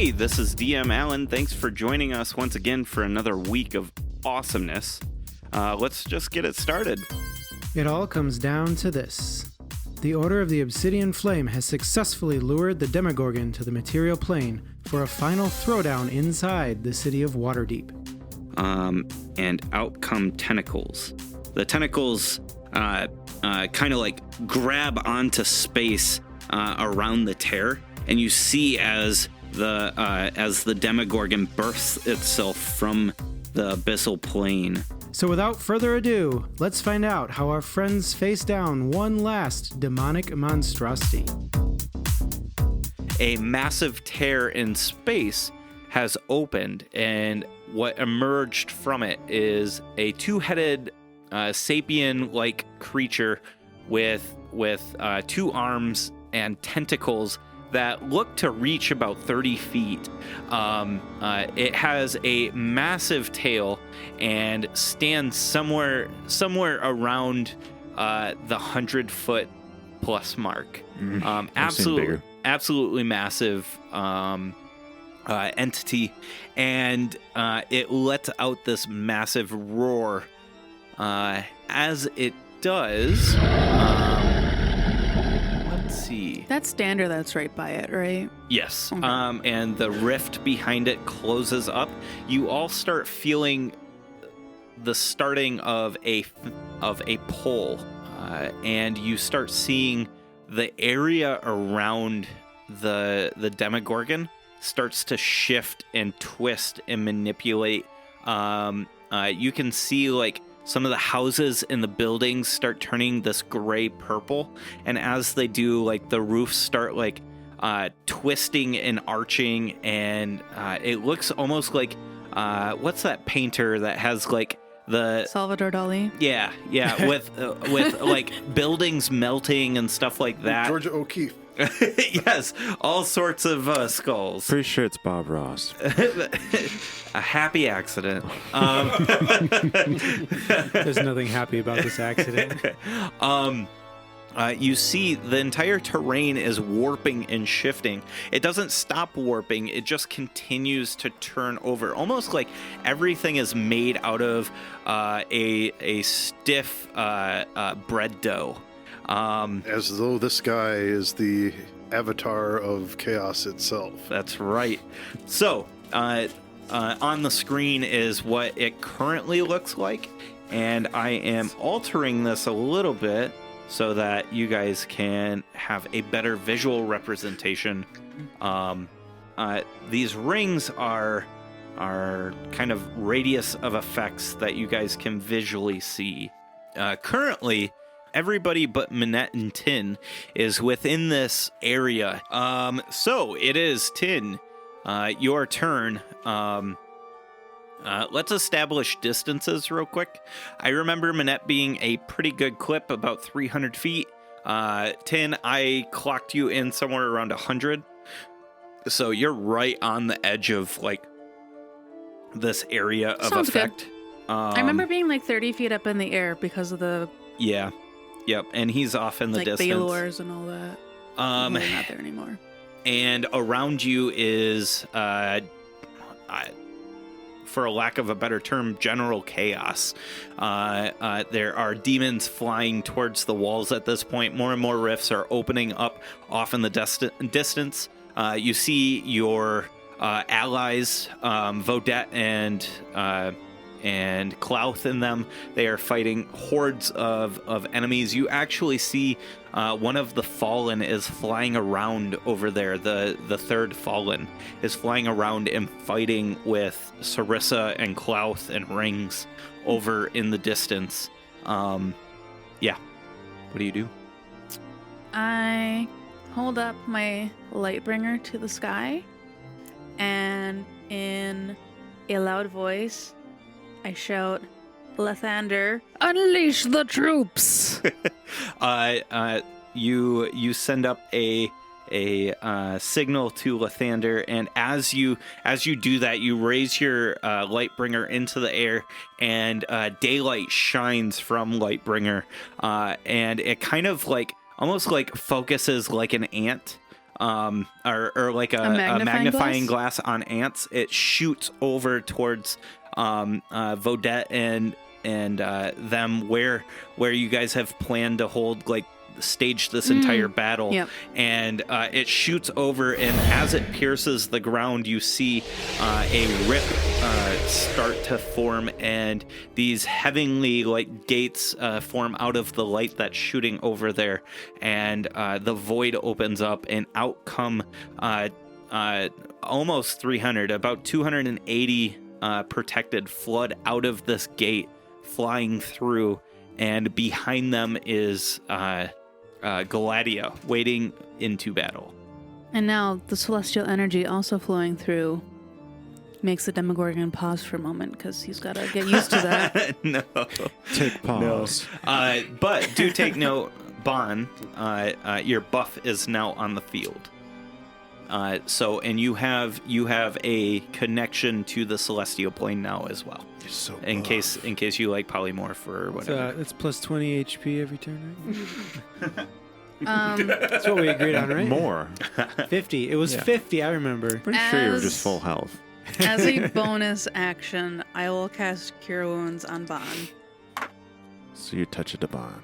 Hey, this is DM Allen. Thanks for joining us once again for another week of awesomeness. Let's just get it started. It all comes down to this. The Order of the Obsidian Flame has successfully lured the Demogorgon to the material plane for a final throwdown inside the city of Waterdeep. And out come tentacles. The tentacles kind of like grab onto space around the tear, and you see as the Demogorgon bursts itself from the abyssal plane. So without further ado, let's find out how our friends face down one last demonic monstrosity. A massive tear in space has opened, and what emerged from it is a two-headed sapien-like creature with two arms and tentacles that look to reach about 30 feet. It has a massive tail and stands somewhere around the 100-foot plus mark. Absolutely massive entity, and it lets out this massive roar. As it does, let's see. That's Stander that's right by it, right? Yes. Okay. And the rift behind it closes up. You all start feeling the starting of a pull, and you start seeing the area around the Demogorgon starts to shift and twist and manipulate. You can see like some of the houses in the buildings start turning this gray purple, and as they do, like the roofs start like twisting and arching, and it looks almost like what's that painter that has like the Salvador Dali? Yeah, with like buildings melting and stuff like that. Georgia O'Keeffe. Yes, all sorts of skulls. Pretty sure it's Bob Ross. A happy accident. There's nothing happy about this accident. You see the entire terrain is warping and shifting. It doesn't stop warping. It just continues to turn over, almost like everything is made out of a stiff bread dough. As though this guy is the avatar of chaos itself. That's right. So, on the screen is what it currently looks like, and I am altering this a little bit so that you guys can have a better visual representation. These rings are kind of radius of effects that you guys can visually see. Currently, everybody but Minette and Tin is within this area. So it is Tin, your turn. Let's establish distances real quick. I remember Minette being a pretty good clip, about 300 feet. Tin, I clocked you in somewhere around 100. So you're right on the edge of like this area of Sounds effect. Good. I remember being like 30 feet up in the air because of the... Yeah. Yep, and he's off in the distance. Baylors and all that. Well, they're not there anymore. And around you is, for a lack of a better term, general chaos. There are demons flying towards the walls at this point. More and more rifts are opening up off in the distance. You see your allies, Vodette and Clouth in them. They are fighting hordes of enemies. You actually see one of the Fallen is flying around over there. The third Fallen is flying around and fighting with Sarissa and Clouth and Rings over in the distance. Yeah. What do you do? I hold up my Lightbringer to the sky, and in a loud voice, I shout, "Lathander, unleash the troops!" You send up a signal to Lathander, and as you do that, you raise your Lightbringer into the air, and daylight shines from Lightbringer, and it kind of like almost like focuses like an ant or like a magnifying glass on ants. It shoots over towards Vodette and them where you guys have planned to hold, like, stage this entire battle. Yep. And it shoots over, and as it pierces the ground, you see a rip start to form, and these heavenly, like, gates form out of the light that's shooting over there, and the void opens up, and out come almost 300, about 280 protected flood out of this gate, flying through, and behind them is Gladia waiting into battle. And now the celestial energy also flowing through makes the Demogorgon pause for a moment because he's got to get used to that. No. Take pause. No. But do take note, Bon, your buff is now on the field. And you have a connection to the celestial plane now as well. You're so in case you like polymorph or whatever. It's plus 20 HP every turn, right? That's what we agreed on, right? More. 50. It was 50, I remember. Pretty sure you were just full health. As a bonus action, I will cast Cure Wounds on Bon. So you touch it to Bon.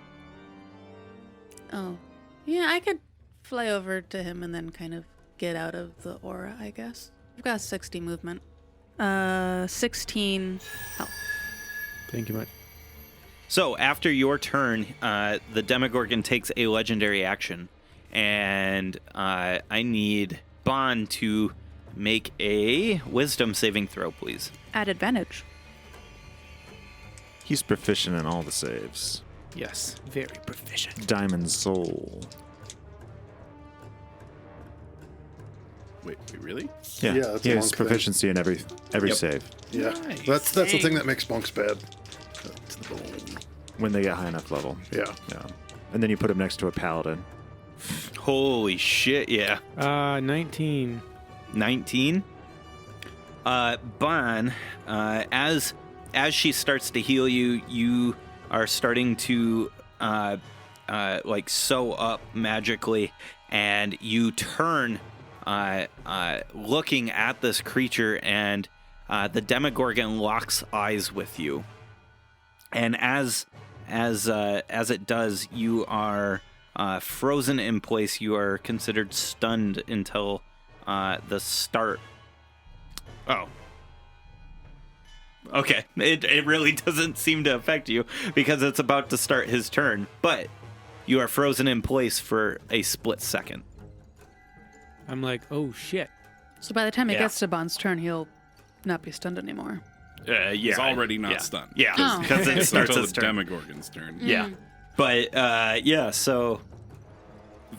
Oh. Yeah, I could fly over to him and then kind of get out of the aura, I guess. I've got 60 movement. 16 health. Thank you much. So after your turn, the Demogorgon takes a legendary action, and I need Bon to make a wisdom saving throw, please. At advantage. He's proficient in all the saves. Yes, very proficient. Diamond Soul. Wait, really? Yeah, Yeah, that's he a has monk thing. proficiency in every save Yeah, Nice. that's the thing that makes monks bad. That's the bone. when they get high enough level. Yeah. Yeah, and then you put him next to a paladin. Holy shit, yeah. 19. 19. Bon, as she starts to heal you, you are starting to like sew up magically, and you turn looking at this creature, and the Demogorgon locks eyes with you. And as it does, you are frozen in place. You are considered stunned until the start. Oh. Okay. It really doesn't seem to affect you because it's about to start his turn. But you are frozen in place for a split second. I'm like, oh shit. So by the time it Yeah. gets to Bon's turn, he'll not be stunned anymore. Yeah. He's already not stunned. Yeah, Oh. because it starts Until his the turn. Demogorgon's turn. Yeah. But, yeah, so...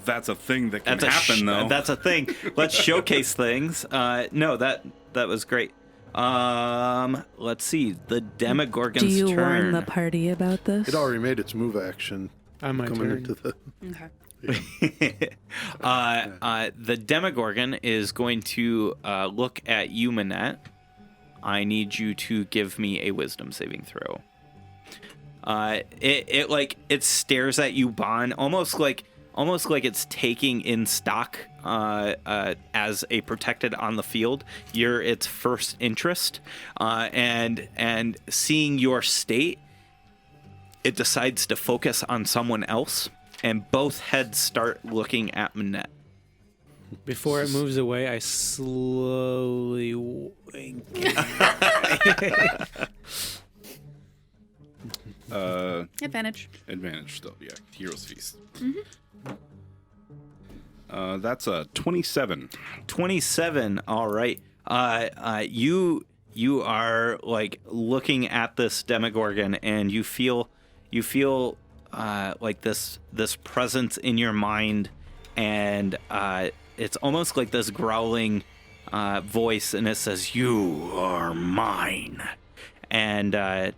That's a thing that can happen, though. That's a thing. Let's showcase things. No, that was great. Let's see. The Demogorgon's Do you turn. warn the party about this? It already made its move action On my coming turn. into the. Okay. The Demogorgon is going to look at you, Manette. I need you to give me a wisdom saving throw. It stares at you, Bon, almost like it's taking in stock as a protected on the field. You're its first interest, and seeing your state, it decides to focus on someone else, and both heads start looking at Manette. Before it moves away, I slowly wink. Advantage. Advantage still, yeah. Hero's Feast. That's a 27. 27. All right. You are like looking at this Demogorgon, and you feel like this presence in your mind, and it's almost like this growling voice, and it says, "You are mine." And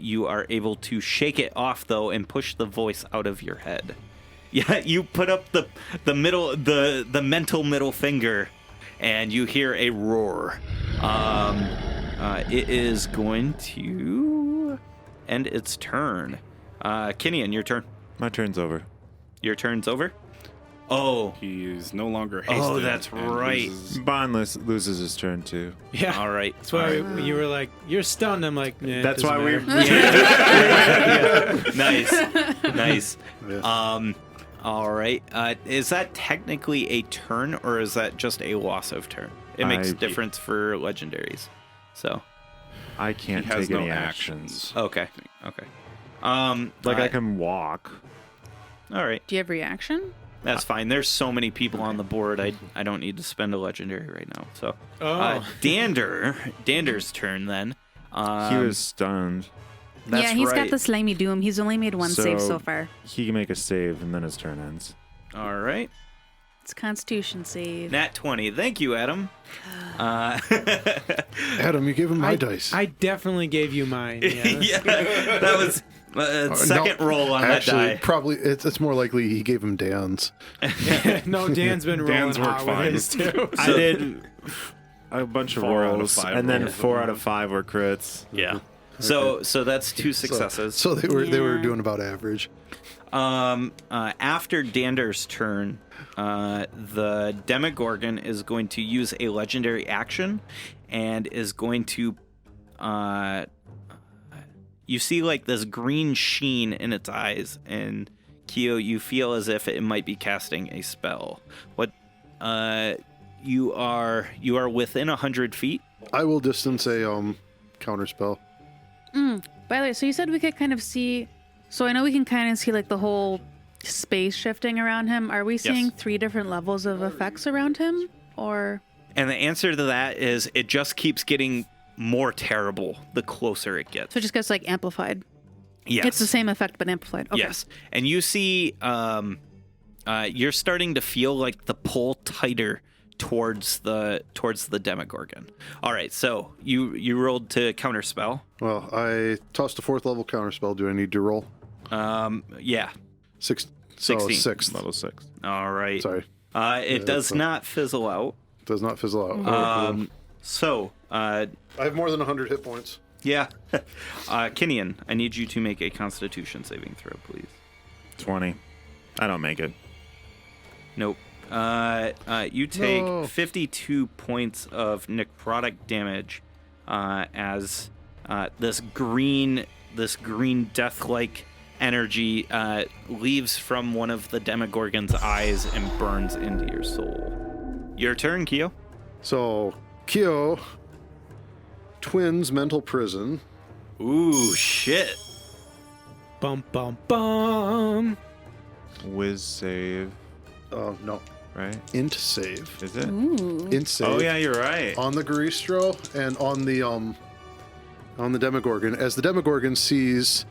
you are able to shake it off though, and push the voice out of your head. Yeah, you put up the mental middle finger, and you hear a roar. It is going to end its turn. Kinian, your turn. My turn's over. Your turn's over. Oh. He's no longer hasted. Oh, that's and right. loses- Bond loses his turn too. Yeah. All right. That's why you were like, you're stunned. I'm like, nah, That's doesn't why matter. Nice. Nice. Yeah. All right. Is that technically a turn, or is that just a loss of turn? It makes a difference for legendaries. So. I can't He has take no any actions. Okay. Okay. I can walk. All right. Do you have reaction? That's fine. There's so many people on the board. I don't need to spend a legendary right now. So. Oh. Dander's turn then. He was stunned. That's yeah, he's right. got the slimy doom. He's only made one save so far. He can make a save and then his turn ends. All right. It's Constitution save. Nat 20. Thank you, Adam. Adam, you gave him my dice. I definitely gave you mine. Yeah. Yeah, that was second roll on actually, that die. probably it's more likely he gave him Dan's. No, Dan's been rolling Dan's worked hot with fine. his too. I did a bunch of 4 out of rolls, 5 and then rolls. 4 out of 5 were crits. Yeah. So that's 2 successes. So they were Yeah. doing about average. After Dander's turn, the Demogorgon is going to use a legendary action and is going to you see like this green sheen in its eyes, and Kyo, you feel as if it might be casting a spell. What you are within 100 feet. I will distance a counterspell. By the way, so you said we could kind of see. So I know we can kind of see like the whole space shifting around him. Are we seeing 3 different levels of effects around him, or? And the answer to that is it just keeps getting more terrible the closer it gets. So it just gets like amplified. Yes. It's the same effect but amplified. Okay. Yes. And you see you're starting to feel like the pull tighter towards the Demogorgon. All right, so you rolled to counterspell. Well, I tossed a 4th level counterspell. Do I need to roll? Yeah. 6. So 16. 6th. Level 6. All right. Sorry. It does not fizzle out. Does not fizzle out. So, I have more than 100 hit points. yeah. Kinian, I need you to make a Constitution saving throw, please. 20. I don't make it. Nope. You take No. 52 points of necrotic damage as this green death-like energy leaves from one of the Demogorgon's eyes and burns into your soul. Your turn, Kyo. So, Kyo, twins mental prison. Ooh, shit. Bum bum bum. Whiz save, No. right? Int save. Is it? Ooh. Int save. Oh yeah, you're right. On the Garistro and on the Demogorgon, as the Demogorgon sees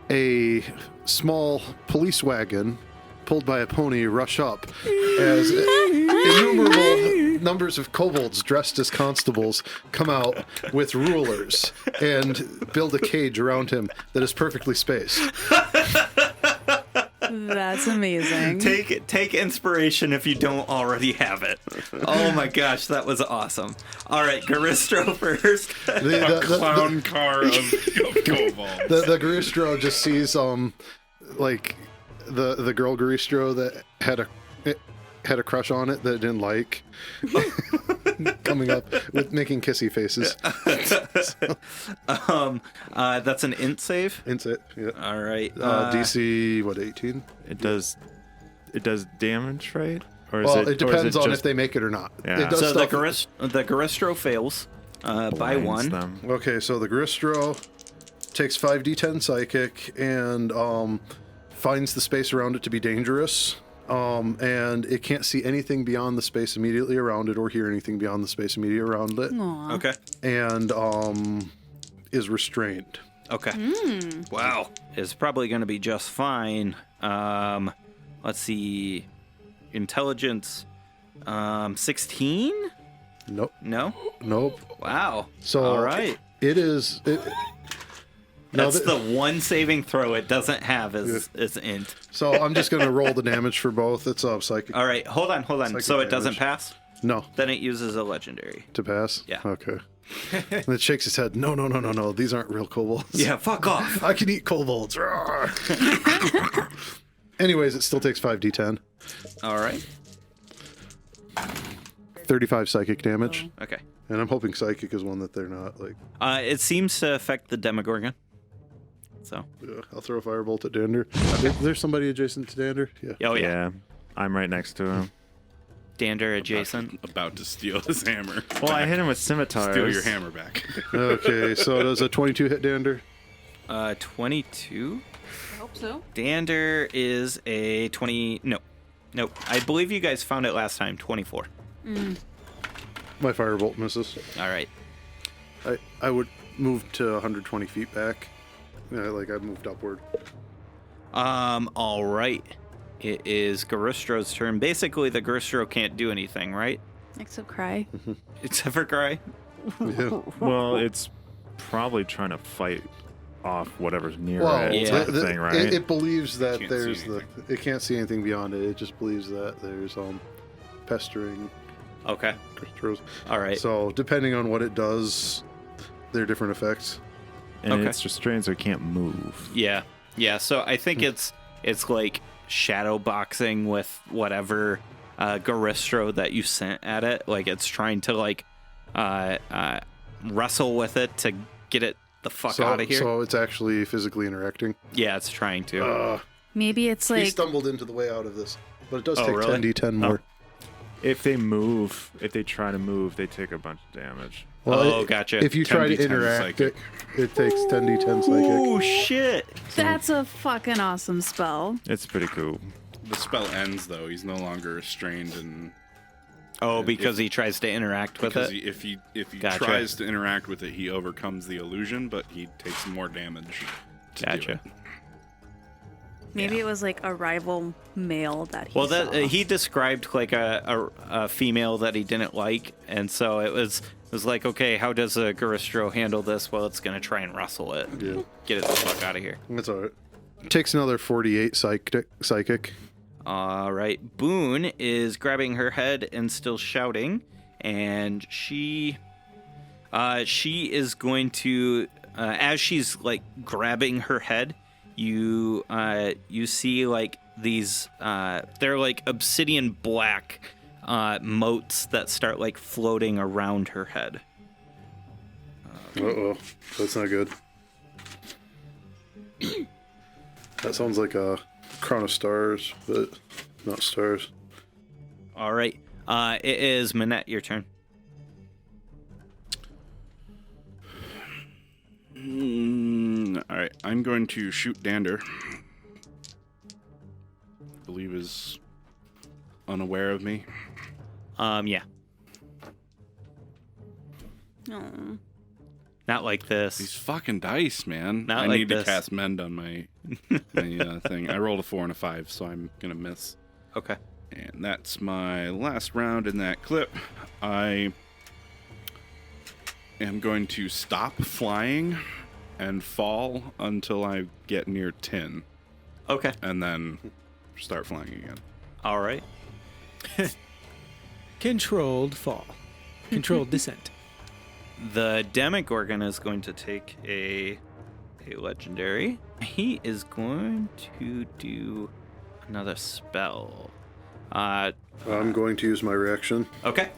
a small police wagon pulled by a pony rush up as innumerable numbers of kobolds dressed as constables come out with rulers and build a cage around him that is perfectly spaced. That's amazing. Take inspiration if you don't already have it. Oh my gosh, that was awesome. All right, Garistro first. The Clown car of kobolds. the Garistro just sees like the girl Garistro that had a crush on it that it didn't like coming up with making kissy faces. That's an int save. Int it, yeah. All right. DC, what, 18? It does damage, right? Or is Well, it it depends on just if they make it or not. Yeah. It does So stuff. the Garistro fails by blinds 1. them? Okay, so the Garistro takes 5d10 psychic and finds the space around it to be dangerous. And it can't see anything beyond the space immediately around it or hear anything beyond the space immediately around it. Aw. Okay. And is restrained. Okay. Wow. It's probably going to be just fine. Let's see. Intelligence. 16? Nope. No? Nope. Wow. So All right. it is. That's the one saving throw it doesn't have is int. So I'm just gonna roll the damage for both. It's psychic. All right. Hold on. Psychic So it doesn't damage. pass? No, Then it uses a legendary. to pass. Yeah. Okay. And it shakes its head. No. These aren't real kobolds. Yeah, fuck off. I can eat kobolds. Rawr. Anyways, it still takes 5d10. All right. 35 psychic damage. Okay. And I'm hoping psychic is one that they're not like. It seems to affect the Demogorgon. So. Yeah, I'll throw a firebolt at Dander. There's somebody adjacent to Dander. Yeah. Oh yeah. Yeah, I'm right next to him. Dander adjacent. About to steal his hammer. Well, I hit him with scimitars. Steal your hammer back. Okay, so does a 22 hit Dander? 22. I hope so. Dander is a 20. Nope. I believe you guys found it last time. 24. My firebolt misses. All right. I would move to 120 feet back. Yeah, like I moved upward. All right. It is Garistro's turn. Basically, the Garistro can't do anything, right? Except cry. Except for cry. Yeah. Well, it's probably trying to fight off whatever's near Well, it, yeah. type of thing, right? It believes that Can't there's see the. It can't see anything beyond it. It just believes that there's pestering Okay. crystals. All right. So depending on what it does, there are different effects. And Okay. it's restrained so it can't move. Yeah. So I think it's like shadow boxing with whatever Garistro that you sent at it. Like it's trying to like wrestle with it to get it the fuck out of here. So it's actually physically interacting. Yeah, it's trying to. Maybe it's He like stumbled into the way out of this, but it does Oh, take really? 10d10 more. If they try to move, they take a bunch of damage. Gotcha. If you try to 10d10 interact, psychic. it takes 10d10 psychic. Oh shit! that's a fucking awesome spell. It's pretty cool. The spell ends though. He's no longer restrained, and Oh, because he tries to interact with because it. if he Gotcha. tries to interact with it, he overcomes the illusion, but he takes more damage. To do Gotcha. it. Maybe it was like a rival male that he Well, that saw. he described like a female that he didn't like, and so it was like, okay, how does a Garistro handle this? Well, it's gonna try and wrestle it, Yeah. get it the fuck out of here. That's all right. Takes another 48 psychic. All right, Boone is grabbing her head and still shouting, and she is going to, as she's like grabbing her head, you see like these they're like obsidian black motes that start like floating around her head. Uh-oh. That's not good. That sounds like a crown of stars, but not stars. All right, it is Manette, your turn. All right, I'm going to shoot Dander. I believe is unaware of me. Yeah, Oh. not like this. These fucking dice, man. Not I like need this. to cast Mend on my thing. I rolled a 4 and a 5, so I'm gonna miss. Okay. And that's my last round in that clip. I am going to stop flying and fall until I get near 10, Okay. and then start flying again. All right. Controlled fall. Controlled descent. The Demogorgon is going to take a legendary. He is going to do another spell. I'm going to use my reaction. Okay.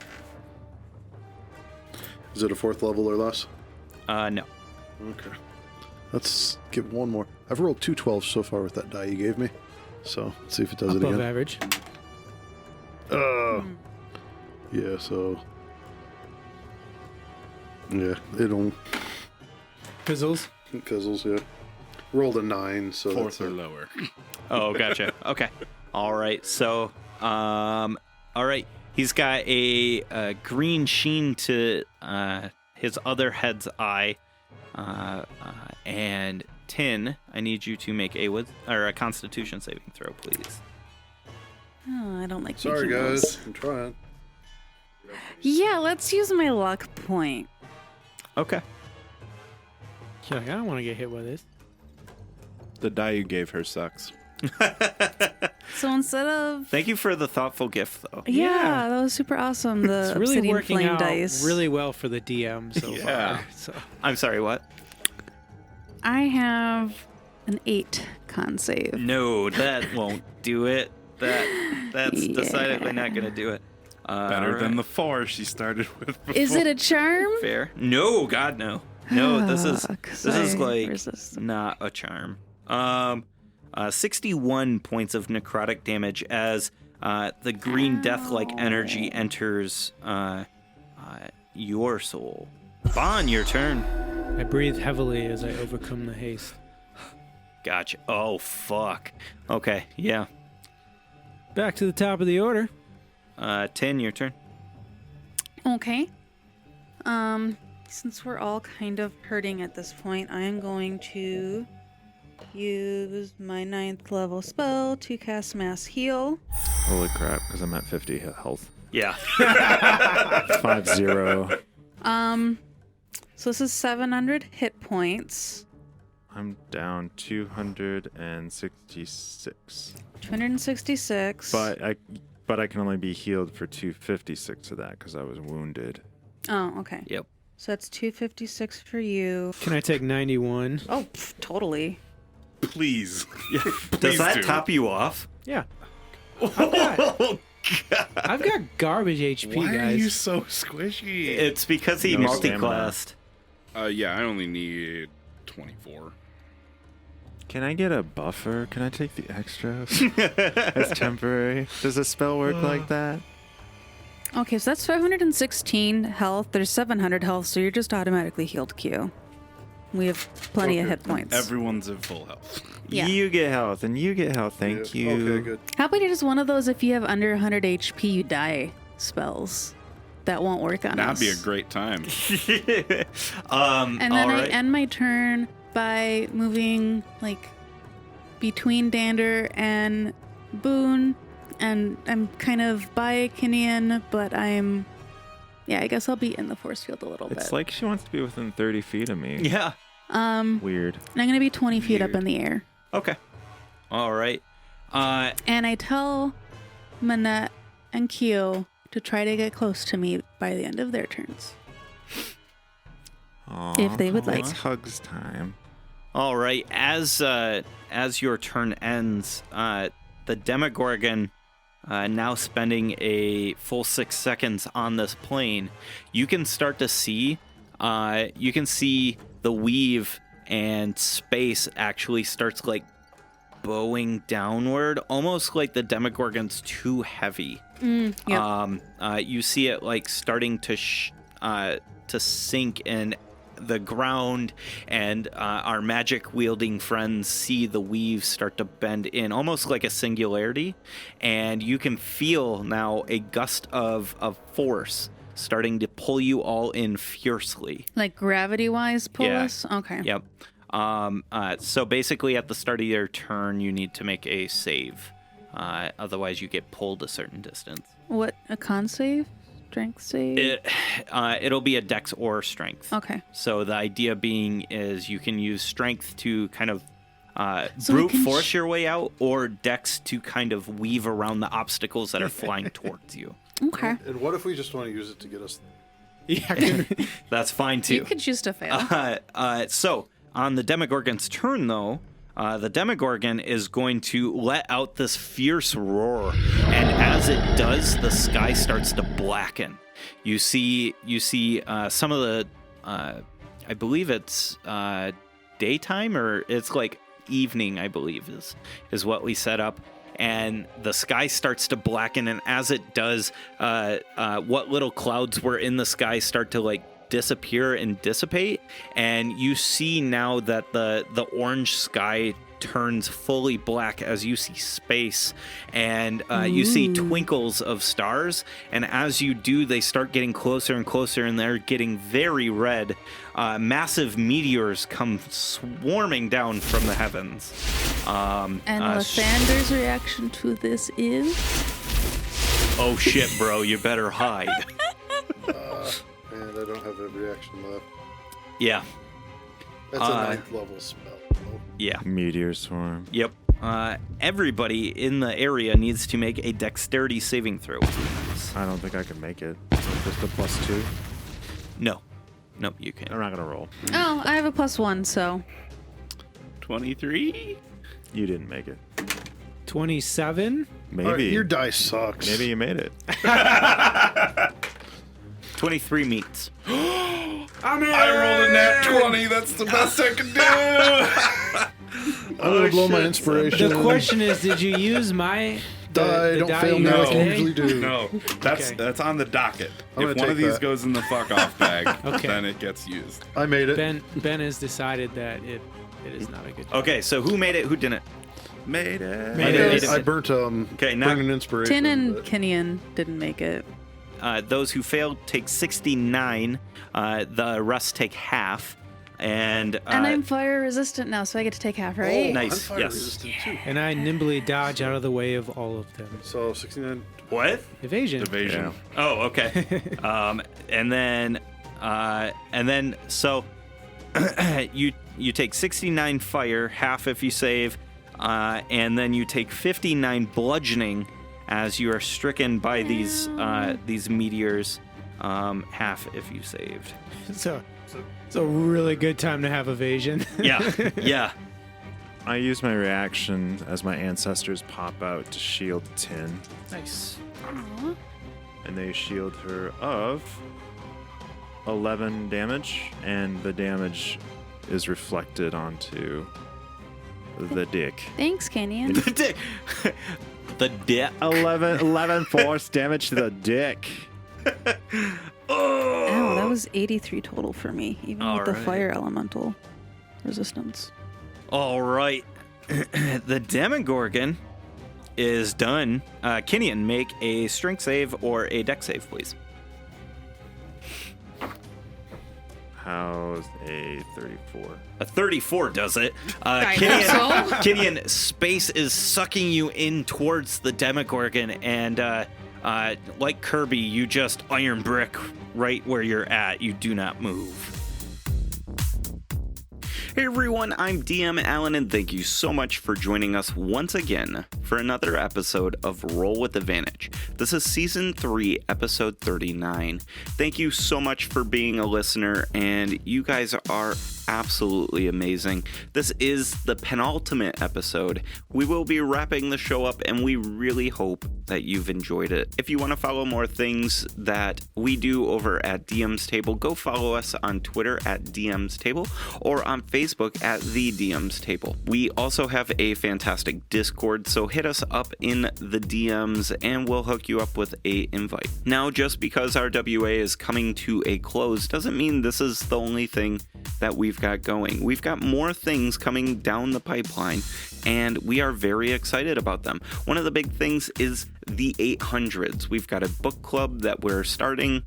Is it a 4th level or less? No. Okay. Let's give one more. I've rolled 2 12s so far with that die you gave me. So, let's see if it does it Above again. average. Yeah, so... Yeah, it'll... Fizzles. Fizzles, yeah. Rolled a 9, so 4th that's or a... lower. Oh, gotcha. Okay. All right. So, all right. He's got a green sheen to his other head's eye. And Tin, I need you to make a Constitution saving throw, please. Oh, I don't like Sorry, making guys. those. I'm trying. Yeah, let's use my luck point. Okay. You're like, I don't want to get hit with this. The die you gave her sucks. So instead of Thank you for the thoughtful gift, though. yeah, that was super awesome. The It's really obsidian working flame out dice. really well for the DM so Yeah. far. So I'm sorry. What? I have an 8 con save. No, that won't do it. That's decidedly not gonna do it. Better than the 4 she started with before. Is it a charm? fair. No, God, no. No, this is like resist. not a charm. 61 points of necrotic damage as the green death-like energy enters your soul. Bon, your turn. I breathe heavily as I overcome the haste. Gotcha. Oh, fuck. Okay, yeah. Back to the top of the order. 10, your turn. Okay. Since we're all kind of hurting at this point, I am going to use my 9th level spell to cast Mass Heal. Holy crap, because I'm at 50 health. Yeah. 5-0. So this is 700 hit points. I'm down 266. 266. But I can only be healed for 256 of that because I was wounded. Oh, okay. Yep. So that's 256 for you. Can I take 91? Oh, totally. Please. Does that do. top you off? Yeah. Oh, I've got garbage HP, Why guys. are you so squishy? It's because he No multi-classed. Yeah, I only need 24. Can I get a buffer? Can I take the extras? It's temporary. Does a spell work like that? Okay, so that's 516 health. There's 700 health, so you're just automatically healed, Q. We have plenty of hit points. Everyone's at full health. Yeah. You get health, and you get health. Thank you. Okay, good. How about just one of those if you have under 100 HP, you die spells? That won't work on us. That'd be a great time. And then all I right. end my turn by moving, like, between Dander and Boone. And I'm kind of by Kinian, but I'm... Yeah, I guess I'll be in the force field a little bit. It's like she wants to be within 30 feet of me. Yeah. Weird. And I'm going to be 20 feet up Weird. in the air. Okay. All right. And I tell Manette and Kyo to try to get close to me by the end of their turns. Aww, If they would like. It's hugs time. All right. As your turn ends, the Demogorgon, now spending a full 6 seconds on this plane, you can start to see. You can see the weave and space actually starts like bowing downward, almost like the Demogorgon's too heavy. Yeah. You see it like starting to sink in the ground, and our magic wielding friends see the weave start to bend in, almost like a singularity, and you can feel now a gust of force starting to pull you all in fiercely. Like gravity-wise pull Yeah. us? Okay. Yep. So basically at the start of your turn, you need to make a save. Otherwise, you get pulled a certain distance. What, a con save? Strength save? It'll be a dex or strength. Okay. So the idea being is you can use strength to kind of So we brute can force your way out, or dex to kind of weave around the obstacles that are flying towards you. Okay. And what if we just want to use it to get us? Yeah. That's fine too. You could choose to fail. So on the Demogorgon's turn, though, the Demogorgon is going to let out this fierce roar, and as it does, the sky starts to blacken. You see some of the, I believe it's daytime, or it's like evening, I believe is what we set up. And the sky starts to blacken, and as it does, what little clouds were in the sky start to like disappear and dissipate, and you see now that the orange sky turns fully black as you see space, and you see twinkles of stars, and as you do, they start getting closer and closer, and they're getting very red. Massive meteors come swarming down from the heavens. And Lathander's reaction to this is? Oh shit, bro, you better hide. And I don't have a reaction left. Yeah. That's a 9th level spell. Oh. Yeah. Meteor swarm. Yep. Everybody in the area needs to make a dexterity saving throw. I don't think I can make it. Just a +2. No. Nope, you can't. I'm not gonna roll. Oh, I have a +1, so. 23? You didn't make it. 27. Maybe. All right, your dice sucks. Maybe you made it. 23 meets. I rolled a nat 20. That's the best I can do. I'm gonna blow my inspiration. The question is, did you use my Die, the don't die fail you me got like you today? usually do. No, Okay. that's on the docket. I'm If gonna one of take these that. goes in the fuck off bag, Okay. then it gets used. I made it. Ben has decided that it is not a good. Okay, so who made it? Who didn't? Made it. Made it. I burnt Okay, now- burn an inspiration. Tin and but- Kinian didn't make it. Those who failed take 69. The rest take half. And I'm fire resistant now, so I get to take half, right? Oh, Nice, I'm fire yes. resistant too. And I nimbly dodge out of the way of all of them. So 69. what? Evasion. Evasion. Oh, okay. And then so you take 69 fire, half if you save, and then you take 59 bludgeoning as you are stricken by these meteors, half if you saved. So it's a really good time to have evasion. Yeah. I use my reaction as my ancestors pop out to shield Tin, Nice. Aw. and they shield her of 11 damage, and the damage is reflected onto the dick. Thanks, Kinian. The dick. 11 force damage to the dick. Ow, that was 83 total for me, even with the Alright. fire elemental resistance. All right. The Demogorgon is done. Kinian, make a strength save or a dex save, please. How's a 34? A 34 does it. I hope so. Kinian, space is sucking you in towards the Demogorgon, and like Kirby, you just iron brick right where you're at. You do not move. Hey everyone, I'm DM Alan, and thank you so much for joining us once again for another episode of Roll with Advantage. This is Season 3, Episode 39. Thank you so much for being a listener, and you guys are absolutely amazing. This is the penultimate episode. We will be wrapping the show up, and we really hope that you've enjoyed it. If you want to follow more things that we do over at DM's Table, go follow us on Twitter at DM's Table or on Facebook at The DM's Table. We also have a fantastic Discord, so hit us up in the DMs and we'll hook you up with a invite. Now, just because our WA is coming to a close doesn't mean this is the only thing that we've got going. We've got more things coming down the pipeline, and we are very excited about them. One of the big things is the 800s. We've got a book club that we're starting,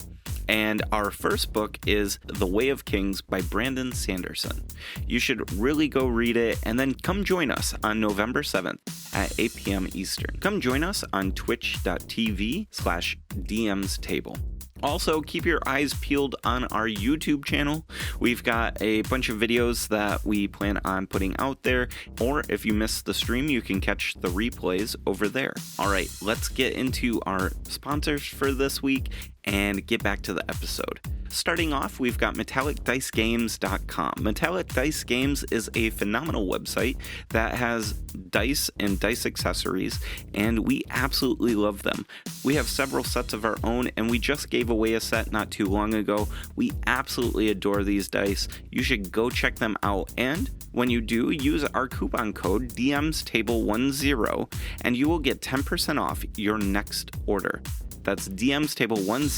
and our first book is The Way of Kings by Brandon Sanderson. You should really go read it, and then come join us on November 7th at 8 p.m. Eastern. Come join us on twitch.tv/DMsTable. Also, keep your eyes peeled on our YouTube channel. We've got a bunch of videos that we plan on putting out there, or if you missed the stream, you can catch the replays over there. All right, let's get into our sponsors for this week and get back to the episode. Starting off, we've got MetallicDiceGames.com. Metallic Dice Games is a phenomenal website that has dice and dice accessories, and we absolutely love them. We have several sets of our own, and we just gave away a set not too long ago. We absolutely adore these dice. You should go check them out, and when you do, use our coupon code DMsTable10 and you will get 10% off your next order. That's DM's Table 10.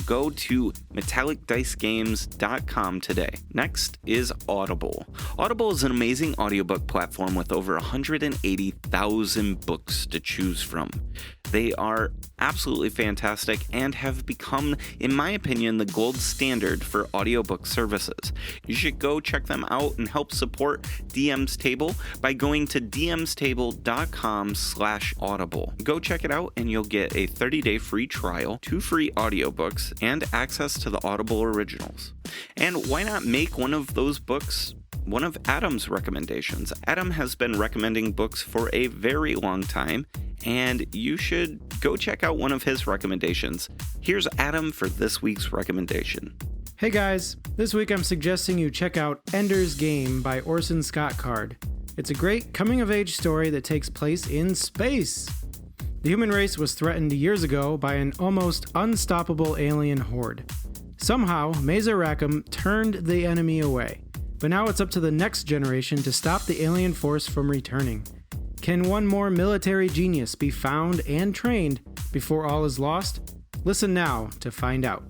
Go to metallicdicegames.com today. Next is Audible. Audible is an amazing audiobook platform with over 180,000 books to choose from. They are absolutely fantastic and have become, in my opinion, the gold standard for audiobook services. You should go check them out and help support DM's Table by going to dmstable.com/audible. Go check it out and you'll get a 30-day free trial, 2 free audiobooks, and access to the Audible originals. And why not make one of those books one of Adam's recommendations? Adam has been recommending books for a very long time, and you should go check out one of his recommendations. Here's Adam for this week's recommendation. Hey guys, this week I'm suggesting you check out Ender's Game by Orson Scott Card. It's a great coming-of-age story that takes place in space. The human race was threatened years ago by an almost unstoppable alien horde. Somehow, Mesa Rackham turned the enemy away, but now it's up to the next generation to stop the alien force from returning. Can one more military genius be found and trained before all is lost? Listen now to find out.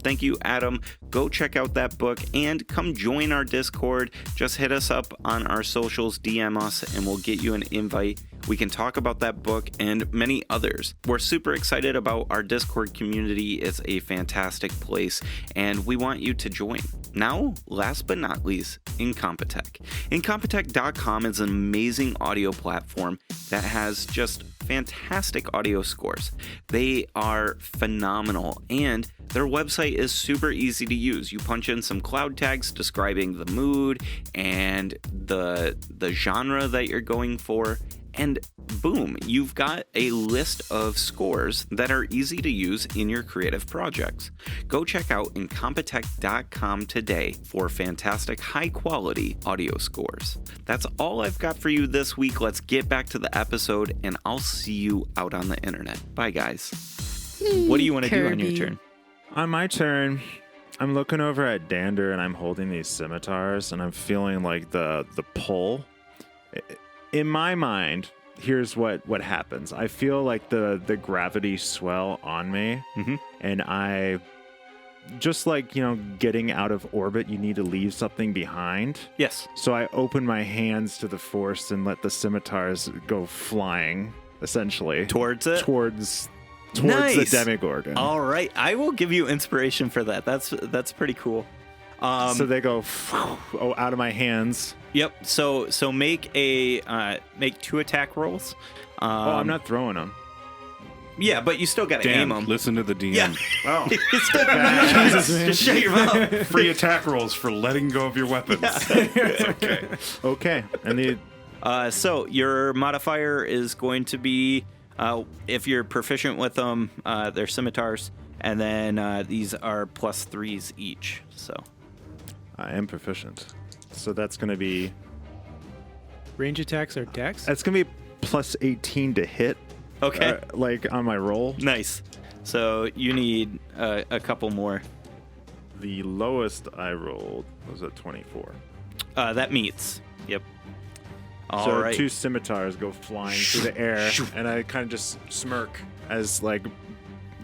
Thank you, Adam. Go check out that book and come join our Discord. Just hit us up on our socials, DM us, and we'll get you an invite. We can talk about that book and many others. We're super excited about our Discord community. It's a fantastic place, and we want you to join. Now, last but not least, Incompetech. Incompetech.com is an amazing audio platform that has just fantastic audio scores. They are phenomenal, and their website is super easy to use. You punch in some cloud tags describing the mood and the genre that you're going for, and boom, you've got a list of scores that are easy to use in your creative projects. Go check out Incompetech.com today for fantastic high-quality audio scores. That's all I've got for you this week. Let's get back to the episode, and I'll see you out on the internet. Bye, guys. What do you want to do on your turn? On my turn, I'm looking over at Dander, and I'm holding these scimitars, and I'm feeling like the pull. In my mind, here's what happens. I feel like the gravity swell on me, and I, just like, getting out of orbit, you need to leave something behind. Yes. So I open my hands to the force and let the scimitars go flying, essentially. Towards it? Towards Nice. the Demogorgon. All right. I will give you inspiration for that. That's pretty cool. So they go out of my hands. Yep. So make make 2 attack rolls. I'm not throwing them. Yeah, but you still got to aim Dan, them. listen to the DM. Yeah. Oh, You still gotta- Just shut your mouth. Free attack rolls for letting go of your weapons. Okay. okay. And the So your modifier is going to be, if you're proficient with them, they're scimitars, and then these are +3s each. So I am proficient, so that's going to be Range attacks are dex? that's going to be +18 to hit. okay, Like on my roll. nice. So you need a couple more. The lowest I rolled was a 24. That meets. Yep. All So right. 2 scimitars go flying through the air, and I kind of just smirk as like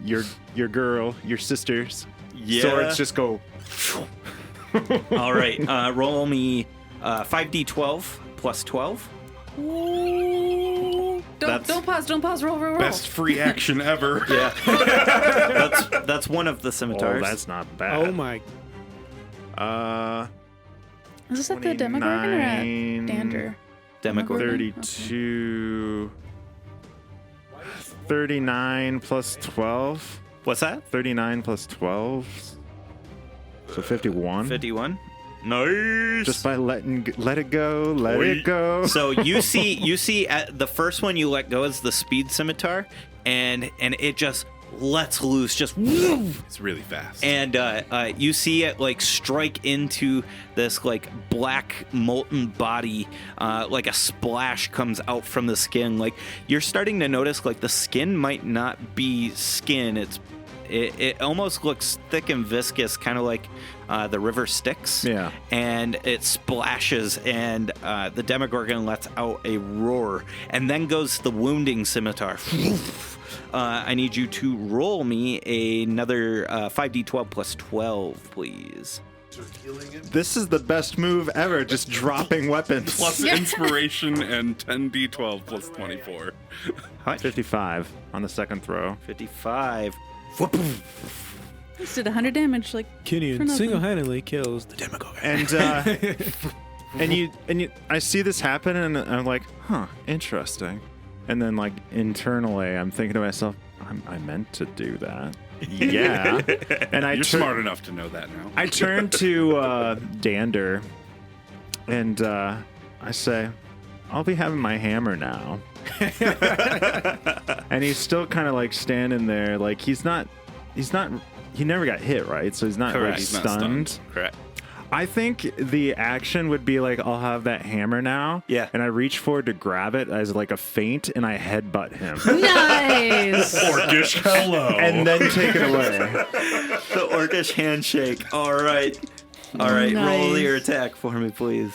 your girl, your sisters. Yeah. Swords just go. All right. Roll me 5d12 plus 12. Don't pause. Roll. Best free action ever. Yeah. that's one of the Oh, scimitars. that's not bad. Oh my. Is this at the Demogorgon or at 29, Dander? Demogorgon. 32. 39 plus 12. What's that? 39 plus 12. So 51. 51. Nice. Just by let it go, let it go. So you see at the first one you let go is the speed scimitar, and it just lets loose, just woo! It's really fast. And you see it like strike into this like black molten body, like a splash comes out from the skin. Like you're starting to notice like the skin might not be skin. It almost looks thick and viscous, kind of like the river Styx. Yeah. And it splashes, and the Demogorgon lets out a roar, and then goes the wounding scimitar. I need you to roll me another 5d12 plus 12, please. This is the best move ever, just dropping weapons. Plus inspiration and 10d12 plus 24. 55 on the second throw. 55. This did 100 damage. Like for Kinian nothing. single-handedly kills the Demogorgon. And I see this happen, and I'm like, huh, interesting. And then, like, internally, I'm thinking to myself, I meant to do that. Yeah. And You're smart enough to know that now. I turn to Dander, and I say, I'll be having my hammer now. And he's still kind of like standing there, like he never got hit, right? So he's not Correct. like He's not stunned. Correct. I think the action would be like, I'll have that hammer now. Yeah. And I reach forward to grab it as like a feint, and I headbutt him. Nice. Orcish hello. And then take it away. The orcish handshake. All right. All right. Roll Nice. your attack for me, please.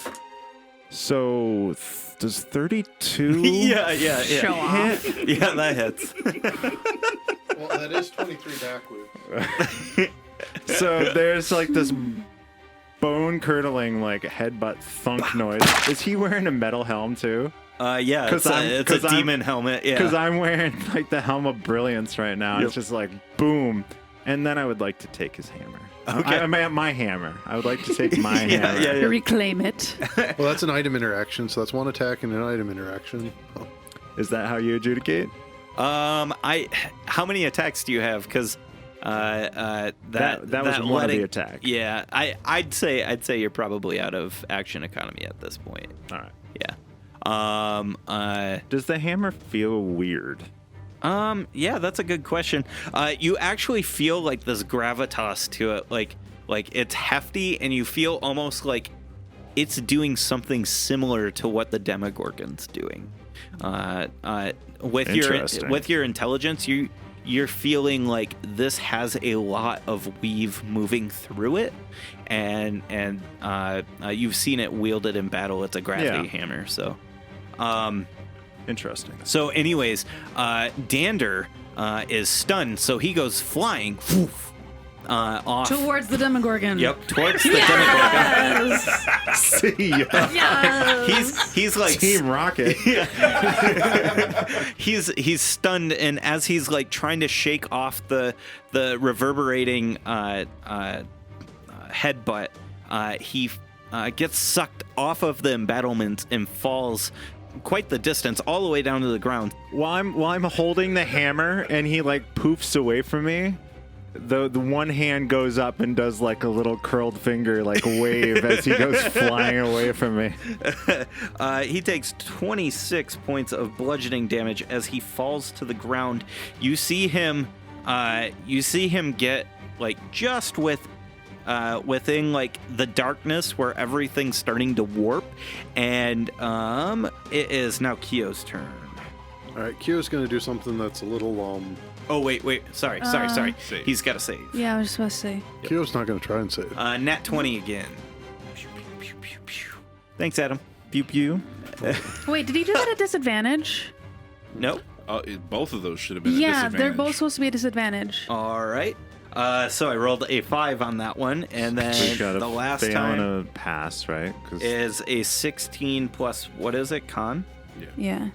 So does 32? Yeah. Show off. Yeah, that hits. Well, that is 23 backwards. So there's like this bone curdling like headbutt thunk noise. Is he wearing a metal helm too? Yeah, it's a demon helmet. Yeah. Because I'm wearing like the helm of brilliance right now. Yep. It's just like boom. And then I would like to take his hammer. Okay. My hammer. I would like to take my hammer. yeah. Reclaim it. Well, that's an item interaction, so that's one attack and an item interaction. Oh. Is that how you adjudicate? How many attacks do you have? Because that was one of the attacks. Yeah, I'd say you're probably out of action economy at this point. All right. Yeah. Does the hammer feel weird? Yeah, that's a good question. You actually feel like this gravitas to it, like it's hefty, and you feel almost like it's doing something similar to what the Demogorgon's doing. With your intelligence, you're feeling like this has a lot of weave moving through it, and you've seen it wielded in battle. It's a gravity hammer, so. Interesting. So, anyways, Dander is stunned, so he goes flying off. Towards the Demogorgon. Yep, towards the Demogorgon. See ya. Yes. He's like Team Rocket. he's stunned, and as he's like trying to shake off the reverberating headbutt, he gets sucked off of the embattlement and falls quite the distance, all the way down to the ground. While I'm holding the hammer and he like poofs away from me, the one hand goes up and does like a little curled finger like wave as he goes flying away from me. He takes 26 points of bludgeoning damage as he falls to the ground. You see him get like just within like the darkness where everything's starting to warp, and it is now Kyo's turn. All right, Kyo's going to do something that's a little Oh wait, sorry. Save. He's got to save. Yeah, I was supposed to say. Kyo's not going to try and save. Nat 20 again. Thanks, Adam. Pew pew. Wait, did he do that at disadvantage? Nope. Both of those should have been a Yeah, disadvantage. they're both supposed to be a disadvantage. All right. So I rolled a 5 on that one, and We then gotta the last fail time and a pass, right? 'Cause is a 16 plus, what is it, con? Yeah.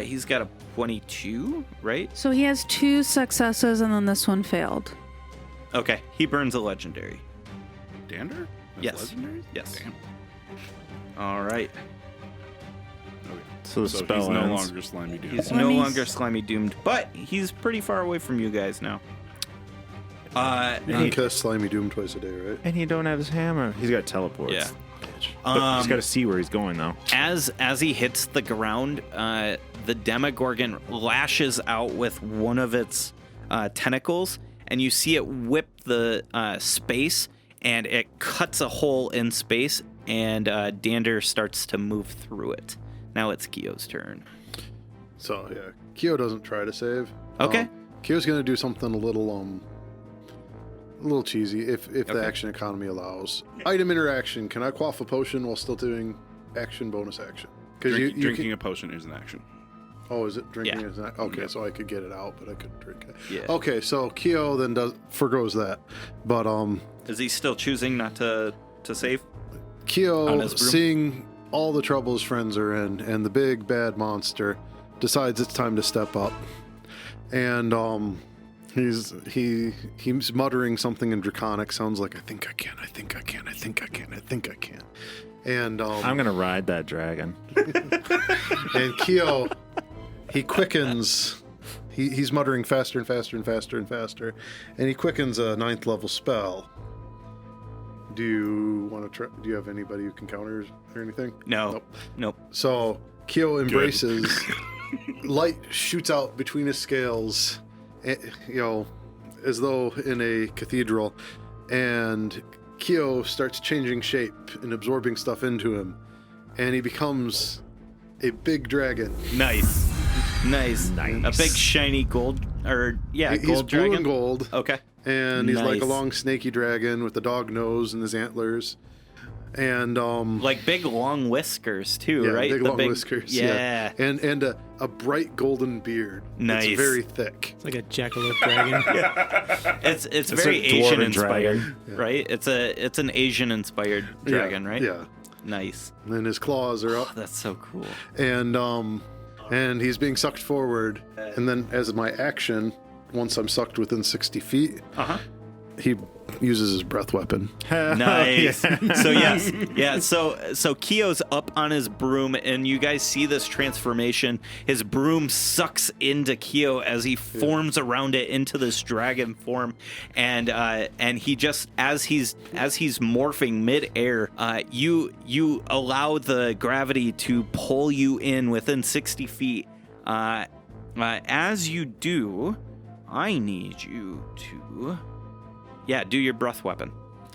He's got a 22, right? So he has 2 successes and then this one failed. Okay, he burns a legendary. Dander? That's Yes. legendary? Yes. Damn. All right. Okay. so the So spell he's no ends. longer slimy dude. He's Let no me longer slimy doomed, but he's pretty far away from you guys now. You can cast Slimy Doom twice a day, right? And he don't have his hammer. He's got teleports. Yeah. But he's got to see where he's going though. As he hits the ground, the Demogorgon lashes out with one of its tentacles, and you see it whip the space, and it cuts a hole in space, and Dander starts to move through it. Now it's Kyo's turn. So, yeah, Kyo doesn't try to save. Okay. Kyo's going to do something a little cheesy if the Okay. action economy allows. Item interaction. Can I quaff a potion while still doing action bonus action? Because Drinking a potion is an action. Oh, is it drinking? Yeah. Is that okay? Yeah. So I could get it out, but I couldn't drink it. Yeah. Okay, so Kyo then forgoes that, but Is he still choosing not to save? On Kyo, his broom? seeing all the trouble his friends are in, and the big bad monster, decides it's time to step up, and he's muttering something in Draconic. Sounds like I think I can, and I'm gonna ride that dragon. and Kyo, he quickens. He's muttering faster and faster and faster and faster, and he quickens a 9th level spell. Do you want to try? Do you have anybody who can counter or anything? No. Nope. So Kyo embraces. Light shoots out between his scales, as though in a cathedral, and Kyo starts changing shape and absorbing stuff into him, and he becomes a big dragon. Nice. A big shiny gold, He's gold blue dragon. and gold. Okay. And he's like a Nice. long snaky dragon with a dog nose and his antlers. And Like big long whiskers too, yeah, right? big The long whiskers. Yeah. And a bright golden beard. Nice. It's very thick. It's like a jackalope dragon. It's very a Asian dwarven inspired, dragon. right? It's an Asian inspired dragon, Yeah, right? Yeah. Nice. And then his claws are up. That's so cool. And he's being sucked forward. And then as my action, once I'm sucked within 60 feet, he uses his breath weapon. Nice. So yes, yeah. So Kyo's up on his broom, and you guys see this transformation. His broom sucks into Kyo as he forms around it into this dragon form, and he just as he's morphing midair, you allow the gravity to pull you in within 60 feet. As you do, I need you to. Yeah, do your breath weapon.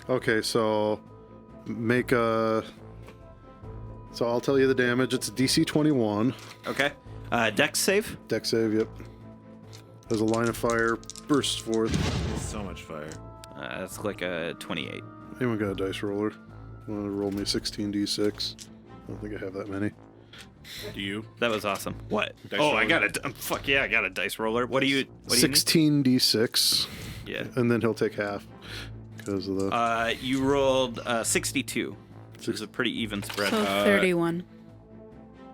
Okay, so make a... So I'll tell you the damage. It's a DC 21. Okay. Dex save. Dex save, yep. As a line of fire bursts forth. So much fire. That's like a 28. Anyone got a dice roller? Want to roll me 16d6? I don't think I have that many. Do you? That was awesome. What? Dice I roller? got a... Fuck yeah, I got a dice roller. What do you need? 16d6. Yeah. And then he'll take half because of the... You rolled 62. Which is a pretty even spread. So 31.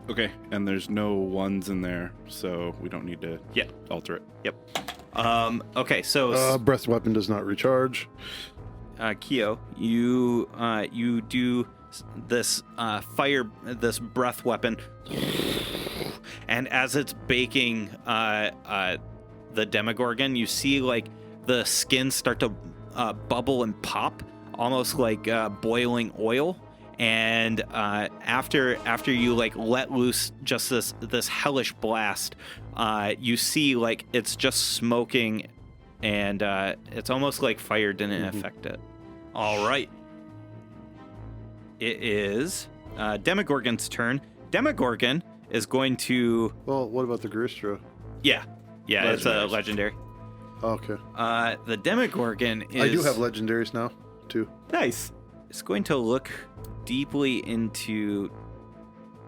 Okay, and there's no ones in there, so we don't need to Yeah. alter it. Yep. Okay, so breath weapon does not recharge. Kyo, you do this this breath weapon, and as it's baking the Demogorgon, you see like the skin start to bubble and pop, almost like boiling oil. And after you like let loose just this hellish blast, you see like it's just smoking, and it's almost like fire didn't affect it. All right, it is Demogorgon's turn. Demogorgon is going to Well, what about the Garistro? yeah, it's a Legendaries. legendary. Okay. The Demogorgon is I do have legendaries now, too. nice. It's going to look deeply into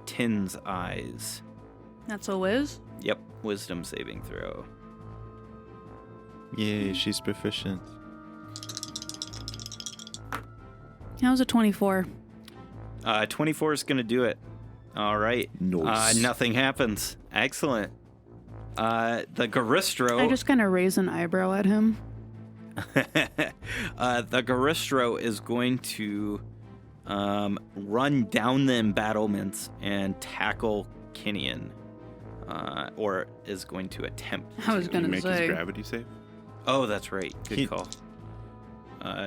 Tin's eyes. That's a whiz. Yep, wisdom saving throw. Yay, she's proficient. That was a 24. 24 is going to do it. All right. Nice. Nothing happens. Excellent. The Garistro. I just kind of raise an eyebrow at him. The Garistro is going to run down the embattlements and tackle Kinian. Or is going to attempt. I was to. gonna Make say. his gravity save. Oh, that's right. Good call.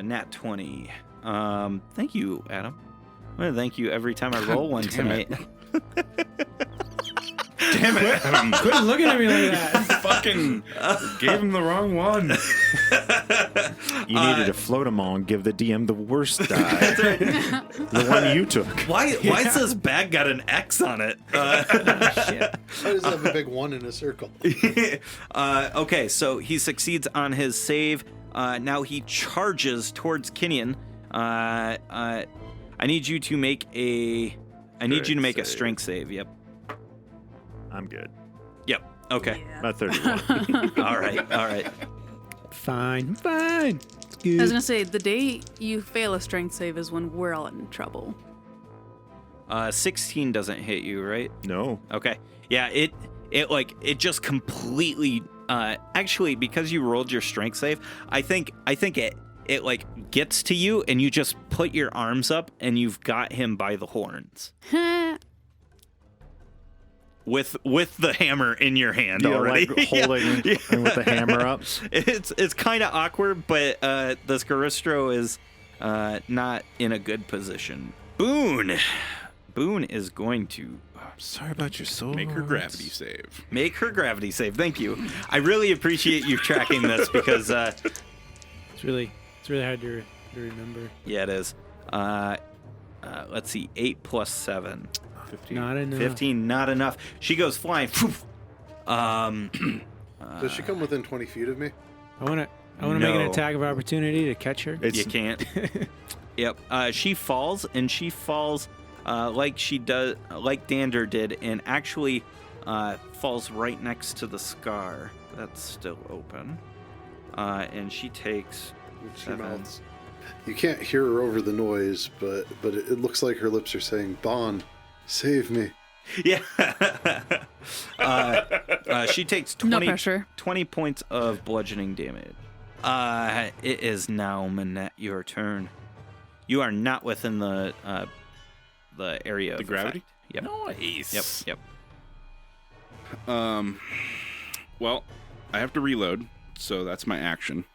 Nat 20. Thank you, Adam. I'm going to thank you every time I roll one tonight. Damn it! Quit looking at me like that. Fucking gave him the wrong one. You needed to float them all and give the DM the worst die. The one you took. Why is this bag got an X on it? Shit. Why does it have a big one in a circle? Okay, so he succeeds on his save. Now he charges towards Kinian. I need you to make a. I need you to make a strength save. Yep. I'm good. Yep. Okay. About 31. All right. Fine. It's good. I was gonna say the day you fail a strength save is when we're all in trouble. 16 doesn't hit you, right? No. Okay. Yeah. It just completely. Actually, because you rolled your strength save, I think it like gets to you, and you just put your arms up, and you've got him by the horns. With the hammer in your hand Yeah, already, like holding and with the hammer up. It's kind of awkward, but this Garistro is not in a good position. Boone is going to Sorry about your soul. Make her gravity save. make her gravity save. Thank you. I really appreciate you tracking this because It's really hard to to remember. Yeah, it is. Let's see, 8 plus 7. 15. Not enough. 15, not enough. She goes flying. Does she come within 20 feet of me? I want to make an No. attack of opportunity to catch her. You can't. Yep. She falls, and she falls like she does, like Dander did, and actually falls right next to the scar that's still open. And she takes She 7. mouths. You can't hear her over the noise, but it looks like her lips are saying, "Bond, save me." Yeah. She takes No 20, pressure. 20 points of bludgeoning damage. It is now, Manette, your turn. You are not within the area of The gravity? effect. Yep. Nice. Yep. Well, I have to reload, so that's my action.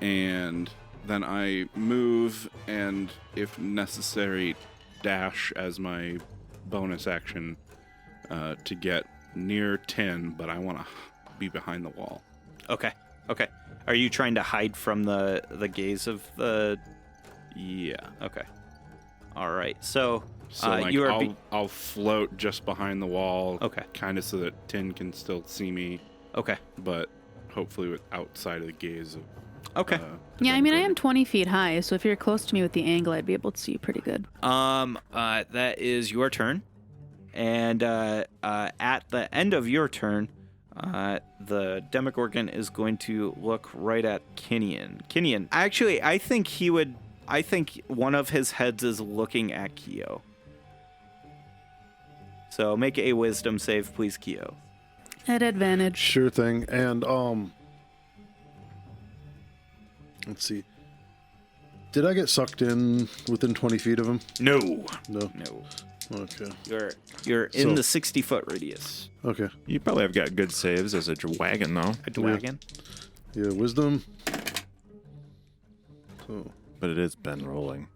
And then I move and, if necessary, dash as my bonus action to get near 10, but I want to be behind the wall. Okay. Are you trying to hide from the gaze of the... Yeah. Okay. All right. So, So like, you are... I'll float just behind the wall, Okay. kind of so that 10 can still see me, Okay. but hopefully with outside of the gaze of Okay. the Yeah, I mean, I Demogorgon. am 20 feet high, so if you're close to me with the angle, I'd be able to see you pretty good. That is your turn. And at the end of your turn, the Demogorgon is going to look right at Kinian. Kinian, actually, I think one of his heads is looking at Kyo. So make a wisdom save, please, Kyo. At advantage. Sure thing. And let's see. Did I get sucked in within 20 feet of him? No. No. No. Okay. You're in So- the 60-foot radius. Okay. You probably have got good saves as a wagon, though. A dragon? Yeah, wisdom. So But it has been rolling.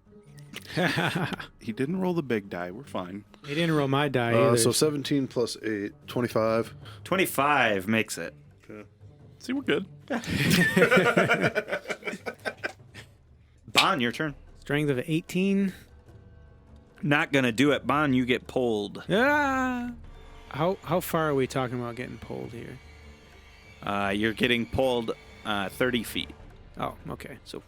He didn't roll the big die. We're fine. He didn't roll my die either. so 17 plus 8, 25. 25 makes it. See, we're good. Bon, your turn. Strength of 18. Not gonna do it. Bon, you get pulled. Ah! How far are we talking about getting pulled here? You're getting pulled 30 feet. Oh, okay. So,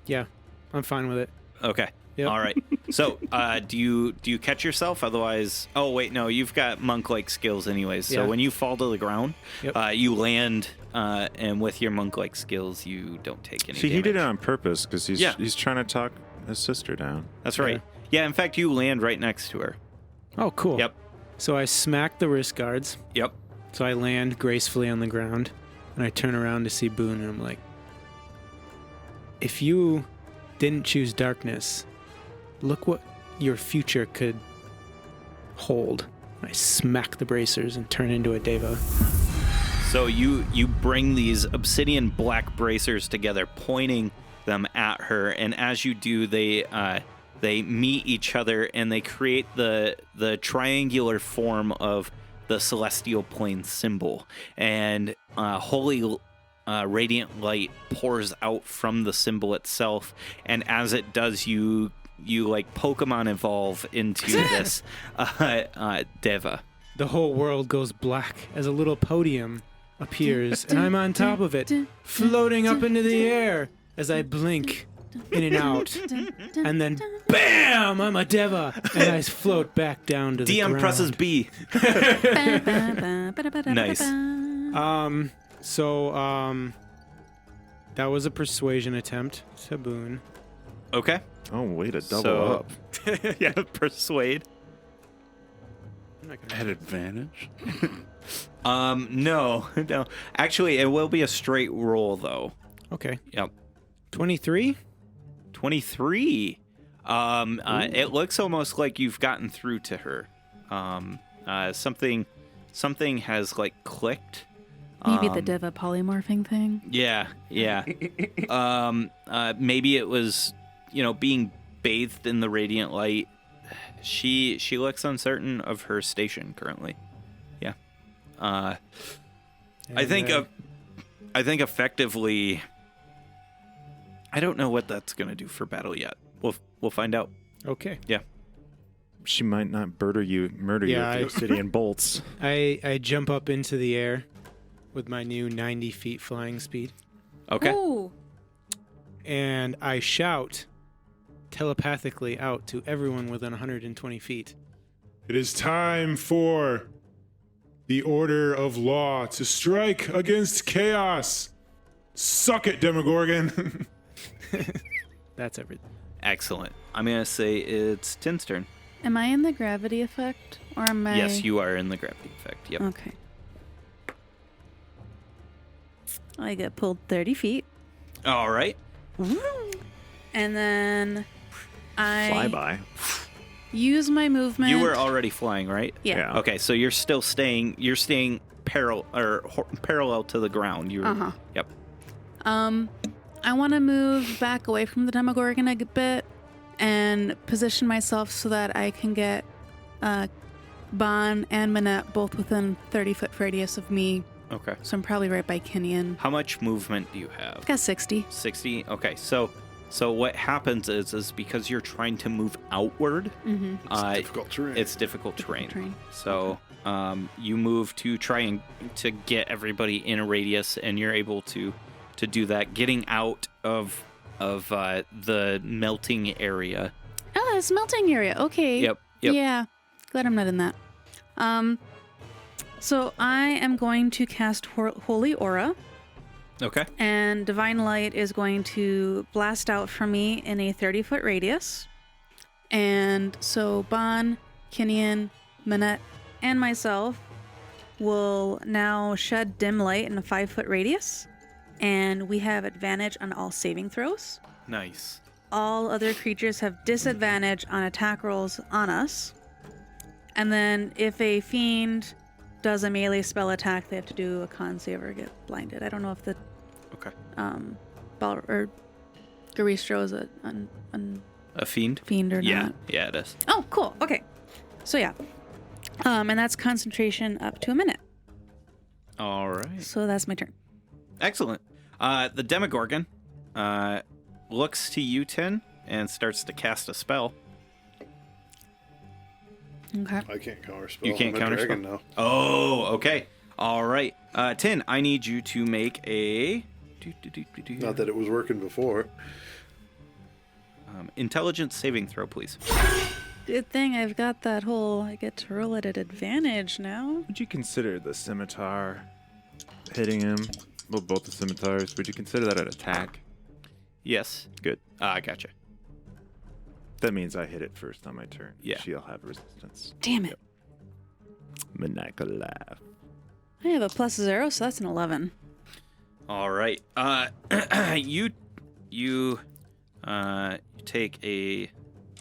Yeah, I'm fine with it. okay. Yep. All right. So, do you catch yourself? Otherwise, oh wait, no, you've got monk-like skills anyways. So Yeah. when you fall to the ground, Yep. you land, and with your monk-like skills, you don't take any See, damage. he did it on purpose because Yeah. he's trying to talk his sister down. That's right. Yeah. In fact, you land right next to her. Oh, cool. Yep. So I smack the wrist guards. Yep. So I land gracefully on the ground, and I turn around to see Boone, and I'm like, if you didn't choose darkness, look what your future could hold. I smack the bracers and turn into a deva. So you bring these obsidian black bracers together, pointing them at her, and as you do, they meet each other and they create the triangular form of the celestial plane symbol. And holy radiant light pours out from the symbol itself, and as it does, you like Pokemon evolve into this Deva. The whole world goes black as a little podium appears, and I'm on top of it, floating up into the air as I blink in and out. And then, BAM! I'm a Deva! And I float back down to the DM ground. presses B. Nice. That was a persuasion attempt to Boone. Okay. Oh, way to double So- up. Yeah, persuade. I'm not gonna At advantage? No. Actually, it will be a straight roll though. Okay. Yep. 23? 23. It looks almost like you've gotten through to her. Something has like clicked. Maybe the Deva polymorphing thing. Yeah. Maybe it was, being bathed in the radiant light. She looks uncertain of her station currently. Yeah. I think effectively I don't know what that's gonna do for battle yet. We'll find out. Okay. Yeah. She might not murder you with the obsidian bolts. I jump up into the air with my new 90 feet flying speed, Okay. Ooh. and I shout telepathically out to everyone within 120 feet. It is time for the order of law to strike against chaos. Suck it, Demogorgon. That's everything. Excellent. I'm gonna say it's Tin's turn. Am I in the gravity effect, or am I? Yes, you are in the gravity effect. Yep. Okay. I get pulled 30 feet, All right. and then I Flyby. use my movement. You were already flying, right? Yeah. Okay, so you're still staying. You're staying parallel to the ground. You. Uh-huh. Yep. I want to move back away from the Demogorgon a bit and position myself so that I can get Bon and Manette both within 30-foot radius of me. Okay. So I'm probably right by Kinian. How much movement do you have? I got 60. 60. Okay. So what happens is because you're trying to move outward, Mm-hmm. Difficult terrain. it's difficult terrain. terrain. So you move to try to get everybody in a radius, and you're able to do that, getting out of the melting area. Oh, it's melting area. Okay. Yep. Yeah. Glad I'm not in that. So I am going to cast Holy Aura, Okay. and Divine Light is going to blast out from me in a 30-foot radius. And so Bon, Kinian, Manette, and myself will now shed dim light in a 5-foot radius. And we have advantage on all saving throws. Nice. All other creatures have disadvantage on attack rolls on us. And then if a fiend does a melee spell attack, they have to do a con save or get blinded. I don't know if the Okay. Garistro is a A fiend? or Yeah. not. Yeah, it is. Oh, cool. Okay. So yeah. And that's concentration up to a minute. All right. So that's my turn. Excellent. The Demogorgon looks to you, Tin, and starts to cast a spell. Okay. I can't counterspell. You can't I'm a dragon counterspell? now. Oh, okay. All right. Tin, I need you to make a... Not that it was working before. Intelligence saving throw, please. Good thing I've got that whole, I get to roll it at advantage now. Would you consider the scimitar hitting him? Well, both the scimitars. Would you consider that an attack? Yes. Good. I gotcha. That means I hit it first on my turn. Yeah. She'll have resistance. Damn it. Maniacal laugh. I have a +0, so that's an 11. All right. You take a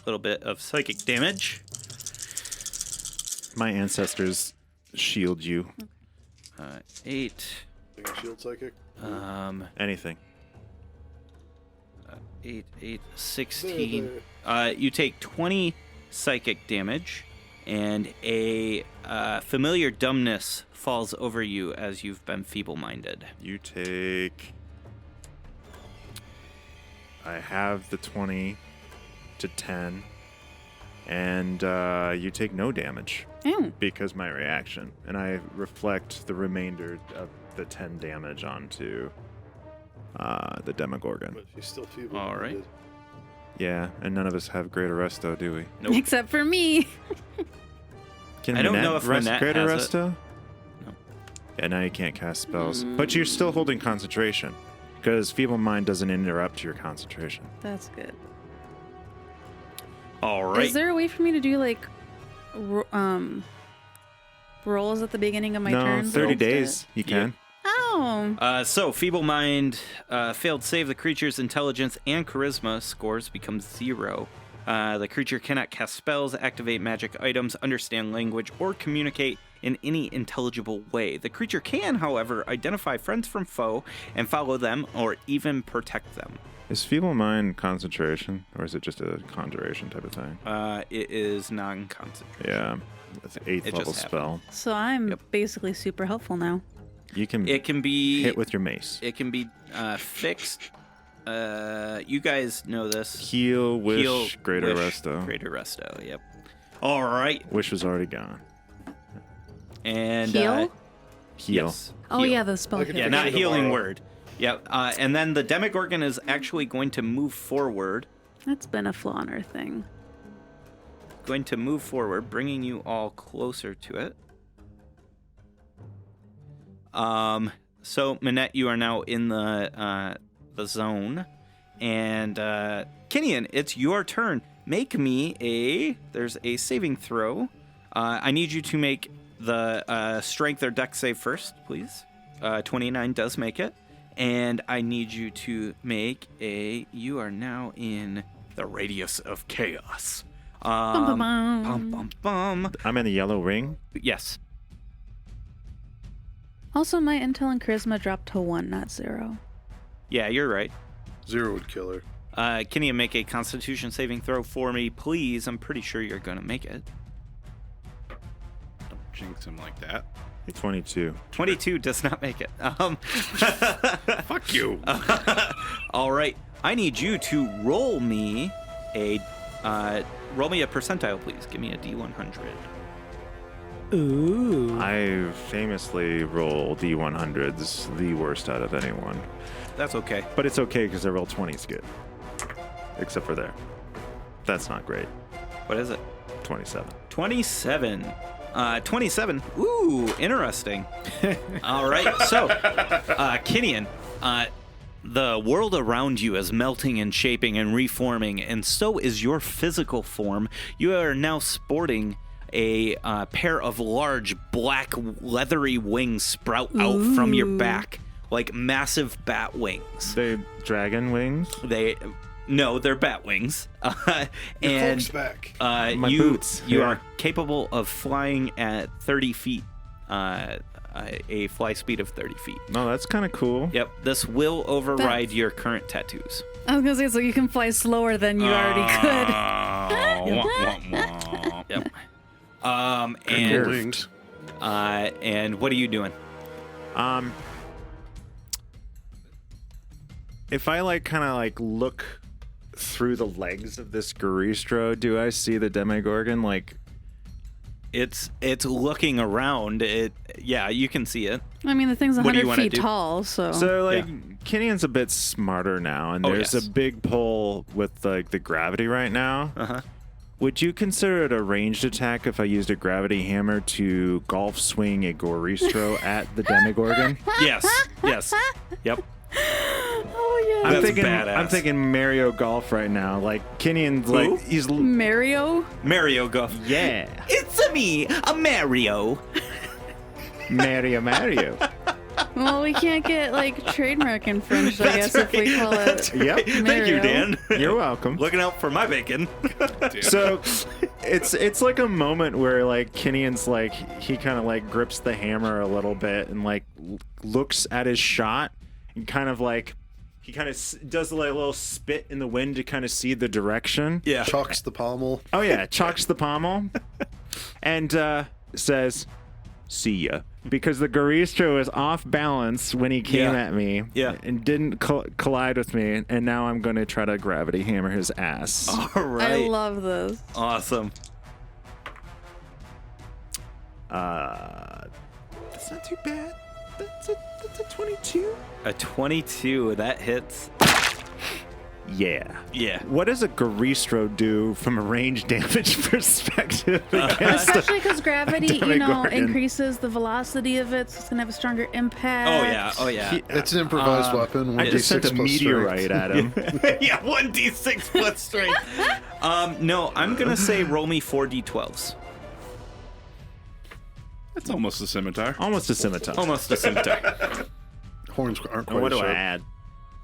little bit of psychic damage. My ancestors shield you. 8. Shield psychic. Anything. 8, 16. You take 20 psychic damage, and a familiar dumbness falls over you as you've been feeble-minded. You take... I have the 20 to 10, and you take no damage Oh. because my reaction. And I reflect the remainder of the 10 damage onto the Demogorgon. But she's still feeble. All right. Yeah, and none of us have Great Arresto, do we? Nope. Except for me. Can I don't Manette know if rest Manette Great has Arresto? No. Yeah, now you can't cast spells. But you're still holding concentration, because Feeble Mind doesn't interrupt your concentration. That's good. All right. Is there a way for me to do like rolls at the beginning of my no, turn? 30 days you can. Oh. So, Feeble Mind, failed save. The creature's intelligence and charisma scores become 0. The creature cannot cast spells, activate magic items, understand language, or communicate in any intelligible way. The creature can, however, identify friends from foe and follow them or even protect them. Is Feeble Mind concentration, or is it just a conjuration type of thing? It is non-concentration. Yeah, it's an 8th It level just spell. So I'm basically super helpful now. You can It can be hit with your mace. It can be fixed You guys know this. Heal, wish, Heal, greater wish, resto. Greater resto, yep. All right. Wish was already gone. And Heal? Heal. Yes. Oh Heal. yeah, the spell. I can Yeah, fix not it healing tomorrow. word. Yep. And then the Demogorgon is actually going to move forward. That's been a flaw in our thing. Going to move forward, bringing you all closer to it. So Minette, you are now in the zone, and Kinian, it's your turn. Make me there's a saving throw. I need you to make the strength or dex save first, please. 29 does make it, and I need you to make you are now in the radius of chaos. Bum, bum, bum. Bum, bum, bum. I'm in the yellow ring. Yes. Also, my intel and charisma dropped to 1, not 0. Yeah, you're right. 0 would kill her. Can you make a Constitution saving throw for me, please? I'm pretty sure you're gonna make it. Don't jinx him like that. 22. 22 does not make it. Fuck you. All right. I need you to roll me a percentile, please. Give me a D100. Ooh. I famously roll D100s the worst out of anyone. That's okay. But it's okay because I roll 20s good. Except for there. That's not great. What is it? 27. 27. 27. Ooh, interesting. All right. So, Kinian, the world around you is melting and shaping and reforming, and so is your physical form. You are now sporting a pair of large black leathery wings sprout out from your back, like massive bat wings. They dragon wings? No, they're bat wings. Your And cloak's back. My you boots, you yeah. are capable of flying at 30 feet, a fly speed of 30 feet. No, that's kind of cool. Yep, this will override your current tattoos. I was gonna say, so you can fly slower than you already could. Wah, wah, wah. Yep. Your wings. And what are you doing? If I kind of look through the legs of this Garistro, do I see the Demogorgon? It's looking around. Yeah, you can see it. I mean, the thing's What do you 100 wanna feet do? tall, so. So Yeah. Kinian's a bit smarter now, and Oh, there's yes. a big pull with the gravity right now. Uh-huh. Would you consider it a ranged attack if I used a gravity hammer to golf swing a Goristro at the Demogorgon? Yes. Yes. Yep. Oh yeah. That's badass. I'm thinking Mario Golf right now. Kinian's Who? he's Mario. Mario go. yeah, It's me, a Mario. Mario. Well, we can't get trademark infringed, I guess, if we call it. Yep. Thank you, Mario. Dan. You're welcome. Looking out for my bacon. So it's like a moment where Kinian's he kind of grips the hammer a little bit and looks at his shot and kind of he kind of does a little spit in the wind to kind of see the direction. Yeah. Chalks the pommel. Oh yeah, chalks the pommel and says, "See ya." Because the Garistro is off balance when he came Yeah. at me Yeah. and didn't collide with me, and now I'm going to try to gravity hammer his ass. All right. I love this. Awesome. That's not too bad. That's a 22. A 22, that hits. Yeah. Yeah. What does a Garistro do from a range damage perspective against Especially because gravity, Demogorgon. increases the velocity of it, so it's gonna have a stronger impact. Oh yeah. Oh yeah. It's an improvised weapon. I just sent a 1d6 plus meteorite strength. at him. Yeah. 1d6 plus strength. No, I'm gonna say roll me 4d12s. That's almost a scimitar. Almost a scimitar. Almost a scimitar. Horns aren't And quite what do as I sharp.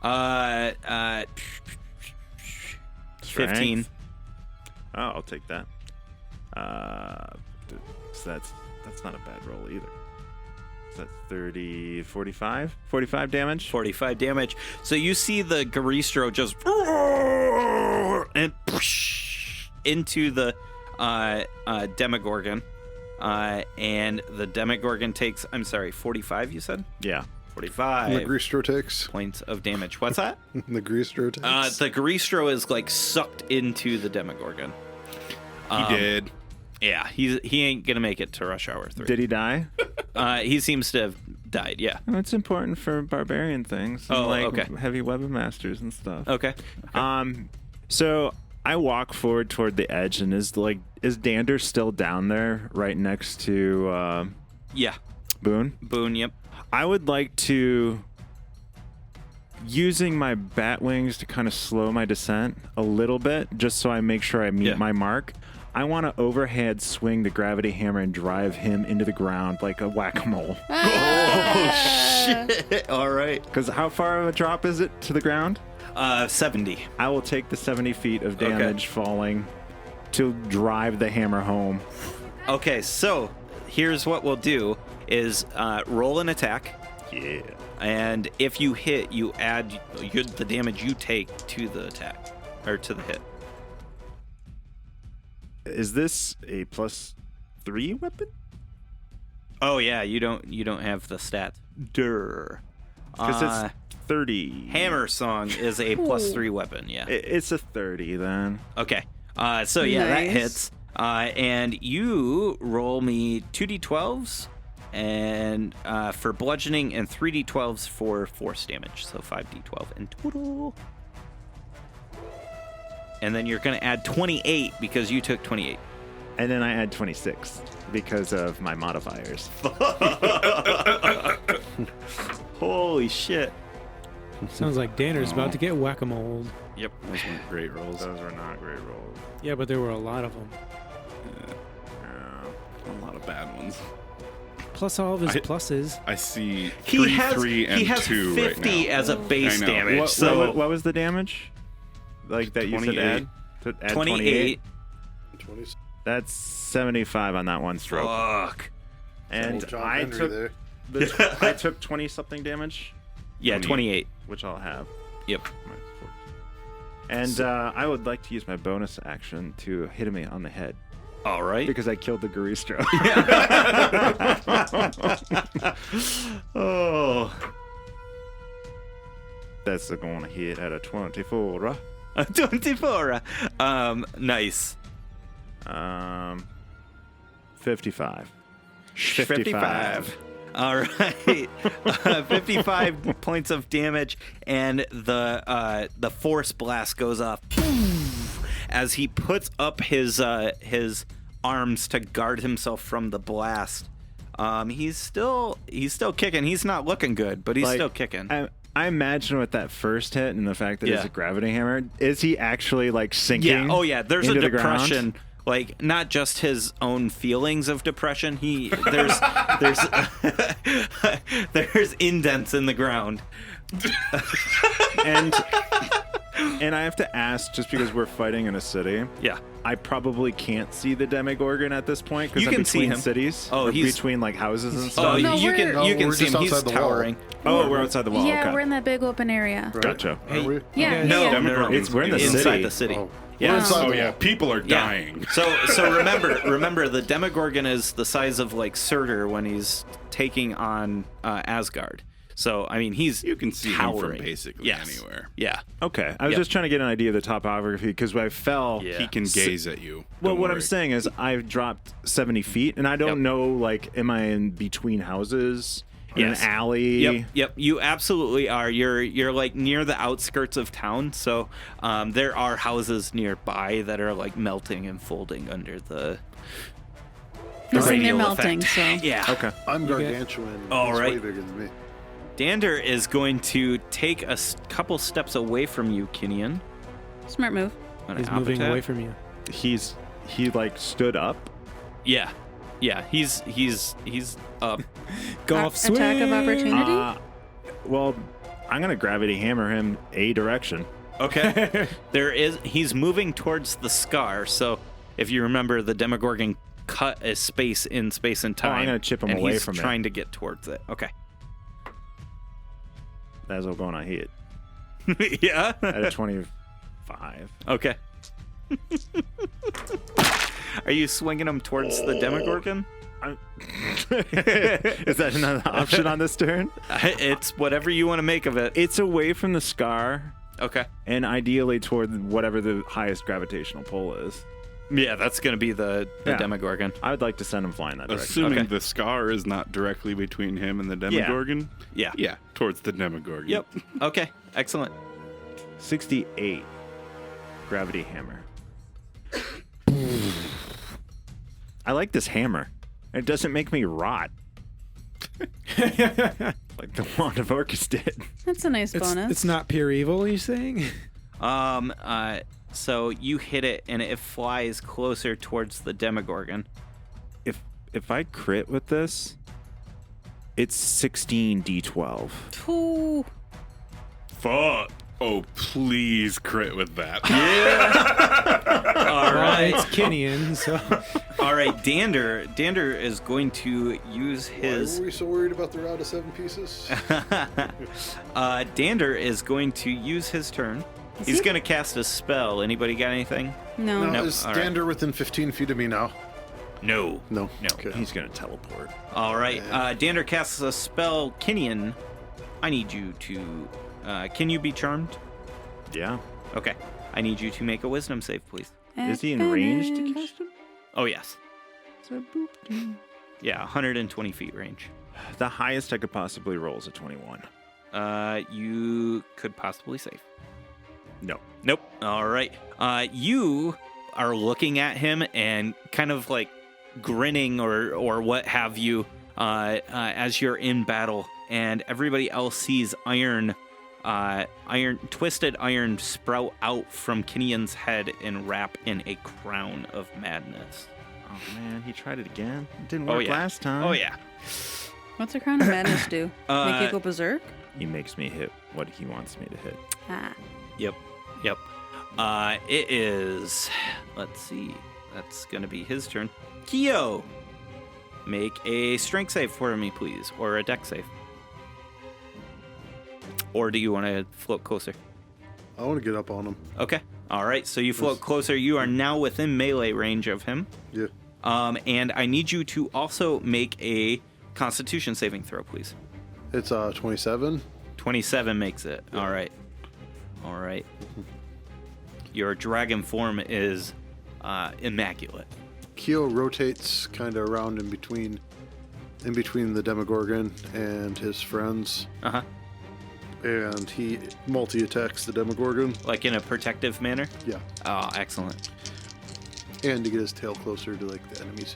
add? 15. Strength? Oh, I'll take that. So that's not a bad roll either. So that's 30, 45? 45 damage? 45 damage. So you see the Garistro just and into the Demogorgon. And the Demogorgon takes, 45 you said? Yeah. 45 The Greastro takes. points of damage. What's that? The Greastro takes. The Greastro is like sucked into the Demogorgon. He did. Yeah, he ain't gonna make it to Rush Hour 3. Did he die? He seems to have died. Yeah. That's important for barbarian things. And Oh, like okay. Heavy weapon masters and stuff. Okay. So I walk forward toward the edge, and is Dander still down there, right next to Yeah. Boone? Boone. Yep. I would like to, using my bat wings to kind of slow my descent a little bit, just so I make sure I meet my mark. I want to overhead swing the gravity hammer and drive him into the ground like a whack-a-mole. Shit. All right. Because how far of a drop is it to the ground? 70. I will take the 70 feet of damage falling to drive the hammer home. Okay, so here's what we'll do is roll an attack. Yeah. And if you hit, you add the damage you take to the attack, or to the hit. Is this a +3 weapon? Oh yeah, you don't have the stats. Durr. Because it's 30. Hammer Song is a +3 weapon. Yeah. It's a 30 then. Okay. So yeah, that Nice. hits. And you roll me 2d12s, and for bludgeoning, and 3d12s for force damage. So 5d12 in total. And then you're going to add 28 because you took 28. And then I add 26 because of my modifiers. Holy shit. Sounds like Danner's about to get whack-a-mole. Yep. Those were great rolls. Those were not great rolls. Yeah, but there were a lot of them. A lot of bad ones. Plus all of his I- pluses. I see He 3, has 3, and 50 2 right now. as a base I know. damage. What, So what was the damage? Like that you said 28. add 28. 20. That's 75 on that one stroke. Fuck. And Old John I Henry took there. I took 20 something damage, Yeah, 28. which I'll have. Yep. And I would like to use my bonus action to hit him on the head All right. because I killed the Garistro. Oh. That's going to hit at a 24. 24. Nice. 55. 55. All right. 55 points of damage, and the force blast goes off as he puts up his arms to guard himself from the blast. He's still kicking. He's not looking good, but he's still kicking. I imagine with that first hit and the fact that it's Yeah. a gravity hammer, is he actually like sinking? Yeah. Oh yeah. There's a into the ground? depression. Like not just his own feelings of depression. There's there's indents in the ground. And I have to ask, just because we're fighting in a city, Yeah. I probably can't see the Demogorgon at this point because You I'm can see between him. cities. Oh, or he's- between like houses and Oh, stuff. No, you we're- can we're see him. just He's outside the wall. towering. Oh, we're outside the wall. Yeah, okay. we're in that big open area. Right? Gotcha. Are we? Yeah, No, yeah. no, We're in the inside city. the city. Oh. Yeah. Wow. Inside Oh the yeah, wall. people are Yeah. dying. So remember the Demogorgon is the size of like Surtur when he's taking on Asgard. So I mean You can see him from towering. basically Yes. anywhere. Yeah. Okay. I was Yep. just trying to get an idea of the topography because I fell. Yeah. He can gaze at you. Well, Don't what I'm worry. saying is I've dropped 70 feet, and I don't Yep. know, like, am I in between houses? In Yes. an alley? Yep. You absolutely are. You're like near the outskirts of town. So there are houses nearby that are like melting and folding under the Listen, they're radial melting, effect. so. Yeah. Okay. I'm gargantuan. All He's right. way bigger than me. Dander is going to take a couple steps away from you, Kinian. Smart move. He's moving away from you. He like stood up. Yeah. Yeah. He's up. Golf swing. Attack of opportunity? Well, I'm gonna gravity hammer him a direction. Okay. He's moving towards the scar. So if you remember, the Demogorgon cut a space in space and time. I'm gonna chip him and away he's from it. trying to get towards it. Okay. That's all going on hit Yeah. at a 25. Okay. Are you swinging him towards the Demogorgon? Is that another option on this turn? It's whatever you want to make of it. It's away from the scar, Okay. and ideally toward whatever the highest gravitational pull is. Yeah, that's going to be the Yeah. Demogorgon. I would like to send him flying that direction. Assuming Okay. the scar is not directly between him and the Demogorgon. Yeah. Yeah, towards the Demogorgon. Yep. Okay. Excellent. 68. Gravity hammer. I like this hammer. It doesn't make me rot. Like the Wand of Orcus did. That's a nice bonus. It's not pure evil, you saying? So you hit it, and it flies closer towards the Demogorgon. If I crit with this, it's 16 d12. Ooh. Fuck. Oh, please crit with that. All right. It's Kinian, so. All right. Dander is going to use Why his. were we so worried about the route of 7 pieces? Dander is going to use his turn. He's going to cast a spell. Anybody got anything? No. No, Nope. is All right. Dander within 15 feet of me now? No. No. No. Okay. He's going to teleport. All right. Dander casts a spell. Kinian, I need you to. Can you be charmed? Yeah. Okay. I need you to make a wisdom save, please. Is he in range to cast him? Oh, yes. So boop. Yeah, 120 feet range. The highest I could possibly roll is a 21. You could possibly save. No. Nope. All right. You are looking at him and kind of like grinning or what have you as you're in battle, and everybody else sees twisted iron sprout out from Kinian's head and wrap in a crown of madness. Oh man, he tried it again. It didn't Oh, work yeah. last time. Oh yeah. What's a crown of madness do? Make you go berserk? He makes me hit what he wants me to hit. Ah. Yep. It is. Let's see. That's gonna be his turn. Kyo, make a strength save for me, please, or a dex save. Or do you want to float closer? I want to get up on him. Okay. All right. So you float closer. You are now within melee range of him. Yeah. And I need you to also make a Constitution saving throw, please. It's 27. 27 makes it. All right. Your dragon form is immaculate. Kyo rotates kind of around in between the Demogorgon and his friends, Uh huh. and he multi-attacks the Demogorgon. Like in a protective manner. Yeah. Oh, excellent. And to get his tail closer to like the enemies.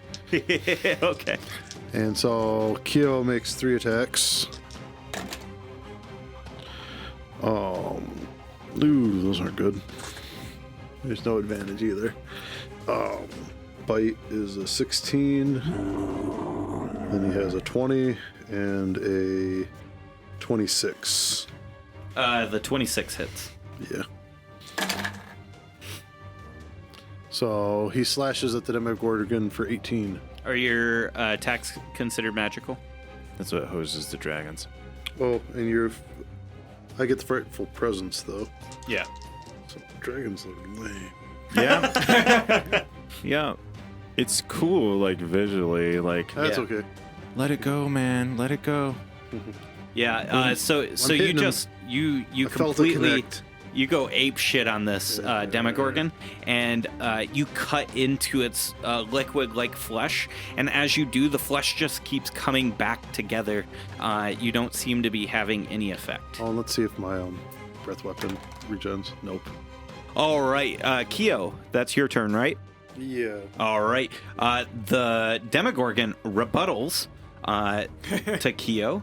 Okay. And so Kyo makes 3 attacks. Ooh, those aren't good. There's no advantage either. Bite is a 16. Then he has a 20 and a 26. The 26 hits. Yeah. So he slashes at the Demogorgon for 18. Are your attacks considered magical? That's what hoses the dragons. Oh, and I get the frightful presence though. Yeah. So dragons look lame. Yeah. Yeah. It's cool, like visually, like That's Yeah. okay. let it go, man. Let it go. Yeah. So you hitting him. just you I felt it completely connect. you go ape shit on this Demogorgon, and you cut into its liquid-like flesh. And as you do, the flesh just keeps coming back together. You don't seem to be having any effect. Oh, let's see if my breath weapon regens. Nope. All right, Kyo, that's your turn, right? Yeah. All right. The Demogorgon rebuttals to Kyo.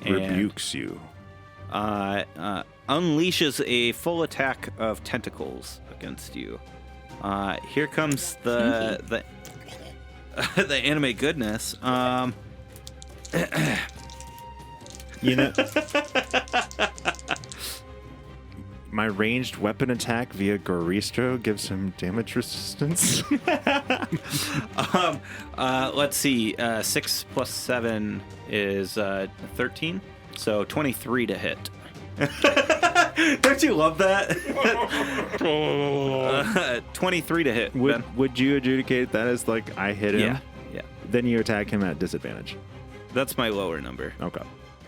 And, Rebukes you. unleashes a full attack of tentacles against you. Here comes the the anime goodness. You know, my ranged weapon attack via Goristro gives him damage resistance. Let's see. 6 plus 7 is 13, so 23 to hit. Don't you love that? 23 to hit. Ben. Would you adjudicate that as like I hit him? Yeah. Then you attack him at disadvantage. That's my lower number. Okay.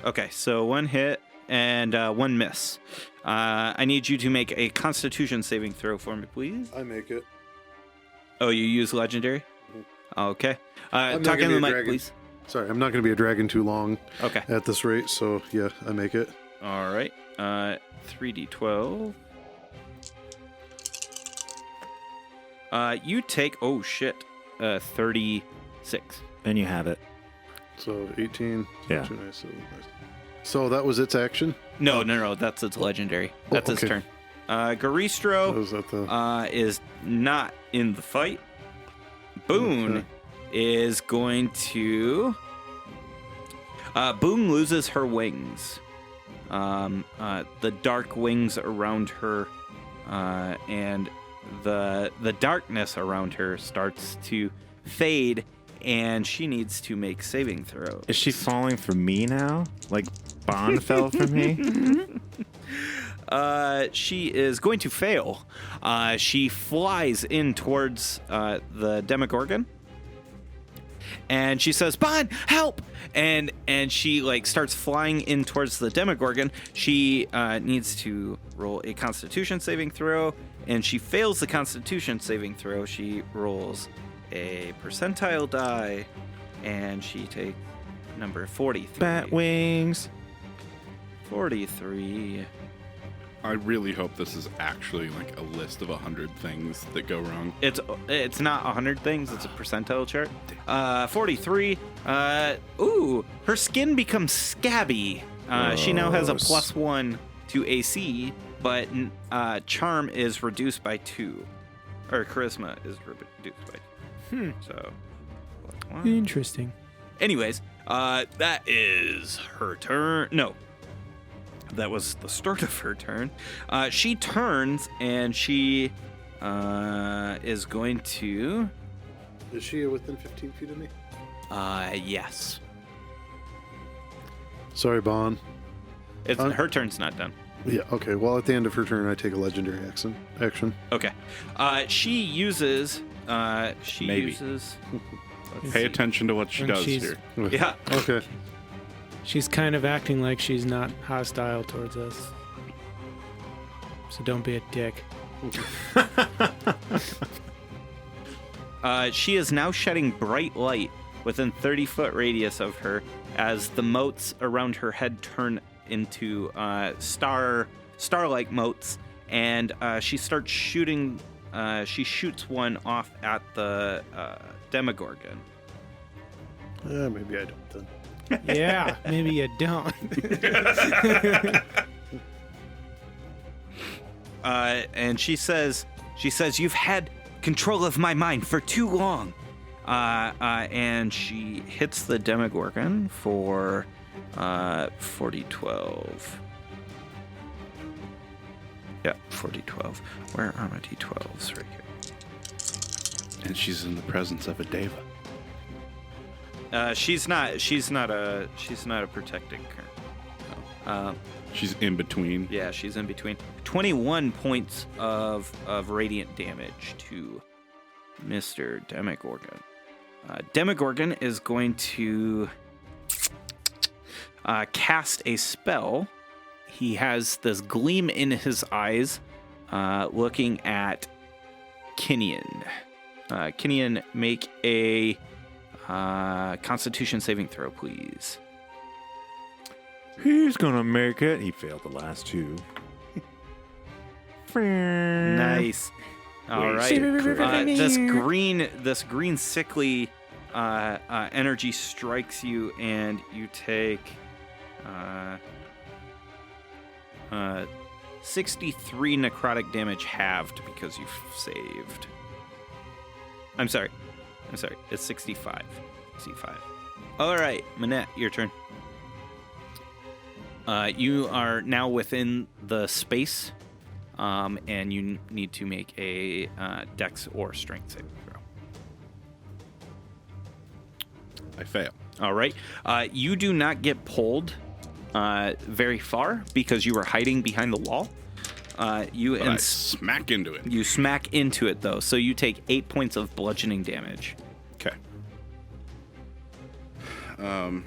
Okay, so 1 hit and 1 miss. I need you to make a Constitution saving throw for me, please. I make it. Oh, you use legendary? Okay. I'm not Talk gonna into the be a mic, dragon. please. Sorry, I'm not going to be a dragon too long Okay. at this rate, so yeah, I make it. All right. 3d12. You take, 36. And you have it. So 18. Yeah. Too nice, so that was its action? No, that's its legendary. That's his okay. turn. That Garistro was at the... is not in the fight. Boone Okay. is going to... Boone loses her wings. The dark wings around her and the darkness around her starts to fade, and she needs to make saving throws. Is she falling for me now? Like Bond fell for me? She is going to fail. She flies in towards the Demogorgon, and she says, "Bond, help!" And she like starts flying in towards the Demogorgon. She needs to roll a Constitution saving throw, and she fails the Constitution saving throw. She rolls a percentile die, and she takes number 43. Bat wings. 43. I really hope this is actually like a list of 100 things that go wrong. It's not 100 things. It's a percentile chart. 43. Her skin becomes scabby. She now has a Gross. +1 to AC, but charm is reduced by 2, or charisma is reduced by 2. So, +1. Interesting. Anyways, that is her turn. No. That was the start of her turn. She turns and she is going to... Is she within 15 feet of me? Yes. Sorry, Bon. Her turn's not done. Yeah, okay. Well, at the end of her turn, I take a legendary action. Okay. She uses... Maybe. Let's Pay see. attention to what she And does she's- here. Yeah. Okay. She's kind of acting like she's not hostile towards us. So don't be a dick. She is now shedding bright light within 30-foot radius of her as the motes around her head turn into star-like motes, and she starts shooting. She shoots one off at the Demogorgon. Maybe I don't then. Yeah, maybe you don't. And she says, "You've had control of my mind for too long." And she hits the Demogorgon for 40-12. Yeah, 40-12. Where are my D12s? Right here. And she's in the presence of a deva. She's not a protecting current. She's in between. Yeah, she's in between. 21 points of radiant damage to Mr. Demogorgon. Demogorgon is going to cast a spell. He has this gleam in his eyes, looking at Kinian. Kinian, make a Constitution saving throw, please. He's gonna make it. He failed the last two. Nice. All right. This green sickly energy strikes you, and you take 63 necrotic damage halved because you've saved. I'm sorry. It's 65. 65. All right, Manette, your turn. You are now within the space, and you need to make a Dex or Strength saving throw. I fail. All right. You do not get pulled very far because you were hiding behind the wall. But I smack into it. You smack into it though, so you take 8 points of bludgeoning damage. Okay. I'm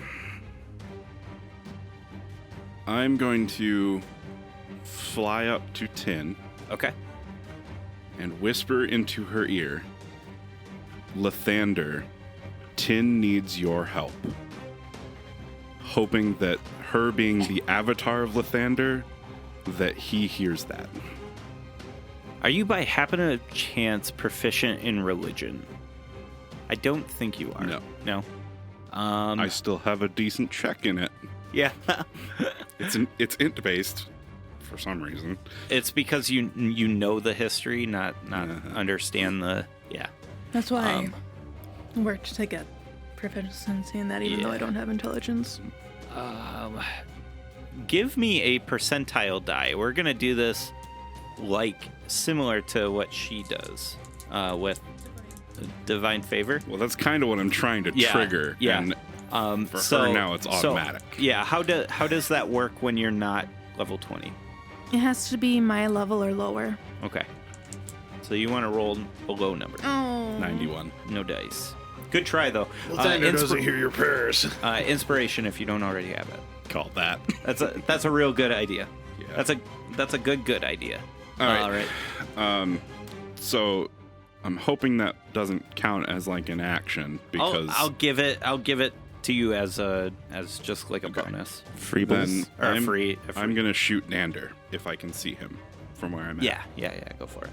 going to fly up to Tin Okay. and whisper into her ear, Lathander, Tin needs your help. Hoping that her being the avatar of Lathander, that he hears that. Are you by happen of chance proficient in religion? I don't think you are. No. No. I still have a decent check in it. Yeah. It's int based for some reason. It's because you know the history, not understand the That's why I worked to get proficiency in that, even though I don't have intelligence. Give me a percentile die. We're gonna do this like similar to what she does with divine favor. Well, that's kind of what I'm trying to trigger. Yeah. And for her now, it's automatic. How does that work when you're not level 20? It has to be my level or lower. Okay. So you want to roll a low number. Oh. 91. No dice. Good try though. Lathander doesn't hear your prayers. Inspiration if you don't already have it. Call that. That's a real good idea. Yeah. That's a good idea. All right. All right. So I'm hoping that doesn't count as like an action because I'll give it to you as just like a bonus. Free then balls. Or a free. I'm gonna shoot Nander if I can see him from where I'm at. Yeah. Go for it.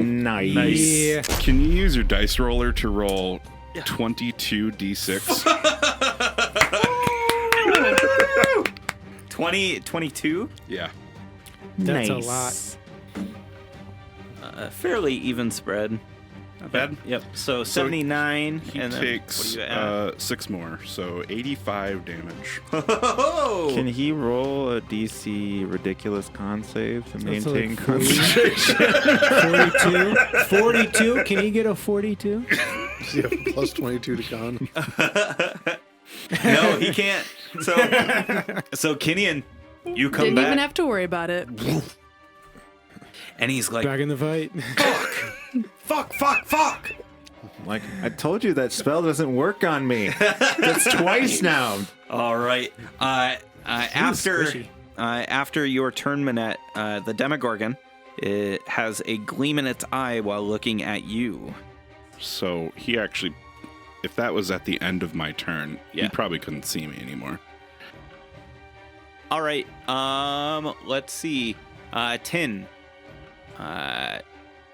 Nice. Yeah. Can you use your dice roller to roll 22 d6? 22. Yeah. That's Nice. a lot. Fairly even spread. Not bad. Yep. So 79. He and then takes what do you add? 6 more, so 85 damage. Can he roll a DC ridiculous con save to That's maintain like concentration? 42. 42. Can he get a 42? You have plus 22 to con. No, he can't. So Kinian, you come Didn't back, even have to worry about it. and he's like, Back in the fight. fuck. Like, I told you that spell doesn't work on me. That's twice now. All right. squishy. After your turn, Minette, the Demogorgon, it has a gleam in its eye while looking at you. So he actually, if that was at the end of my turn, Yeah. he probably couldn't see me anymore. All right. Let's see. Tin.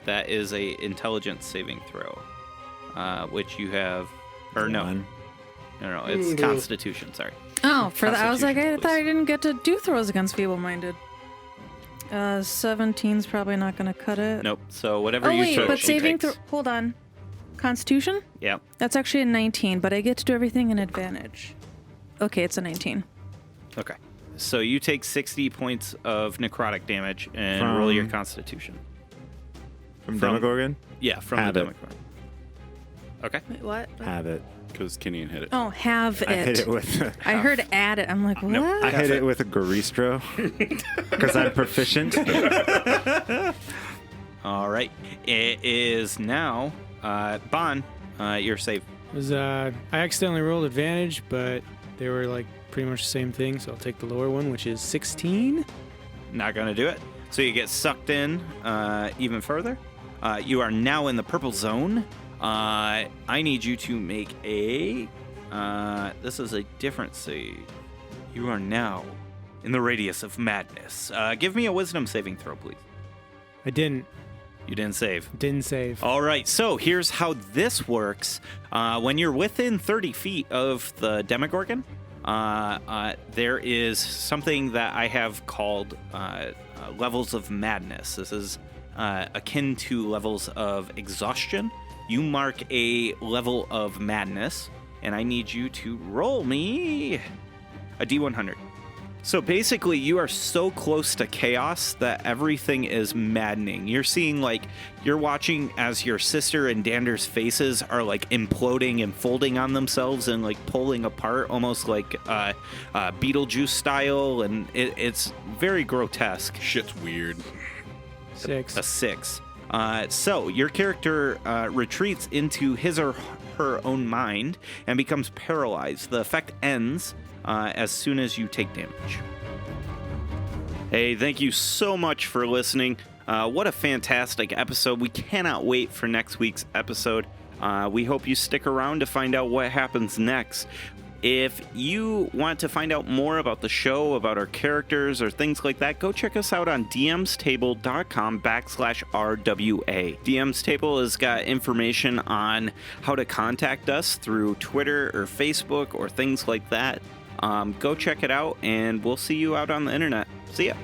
That is a intelligence saving throw, which you have, or no, One. no, it's Constitution. Sorry. Oh, for that, I was like, I Constitution, thought I please. didn't get to do throws against feeble-minded. 17's probably not going to cut it. Nope. So whatever Oh you wait, took, but she saving takes. throw. Hold on. Constitution? Yeah. That's actually a 19, but I get to do everything in advantage. Okay, it's a 19. Okay. So you take 60 points of necrotic damage and From- roll your Constitution. From From- Demogorgon? Yeah, from Have the it. Demogorgon. Okay. Wait, what? Have it. Because Kinian hit it. Oh, have I hit it with. I heard add it. I'm like, what? Nope. I hit it with a Garistro because I'm proficient. All right. It is now Bon. You're safe. I accidentally rolled advantage, but they were like pretty much the same thing, so I'll take the lower one, which is 16. Not gonna do it. So you get sucked in even further. You are now in the purple zone. I need you to make a. This is a different save. You are now in the radius of madness. Give me a wisdom saving throw, please. I didn't save. save. All right, so here's how this works. When you're within 30 feet of the Demogorgon, there is something that I have called levels of madness. This is akin to levels of exhaustion. You mark a level of madness, and I need you to roll me a D100. So basically, you are so close to chaos that everything is maddening. You're seeing, like, you're watching as your sister and Dander's faces are, like, imploding and folding on themselves and, like, pulling apart, almost like Beetlejuice style, and it's very grotesque. Shit's weird. 6. A 6. So your character retreats into his or her own mind and becomes paralyzed. The effect ends as soon as you take damage. Hey, thank you so much for listening. What a fantastic episode. We cannot wait for next week's episode. We hope you stick around to find out what happens next. If you want to find out more about the show, about our characters, or things like that, go check us out on dmstable.com/RWA. DM's Table has got information on how to contact us through Twitter or Facebook or things like that. Go check it out, and we'll see you out on the internet. See ya.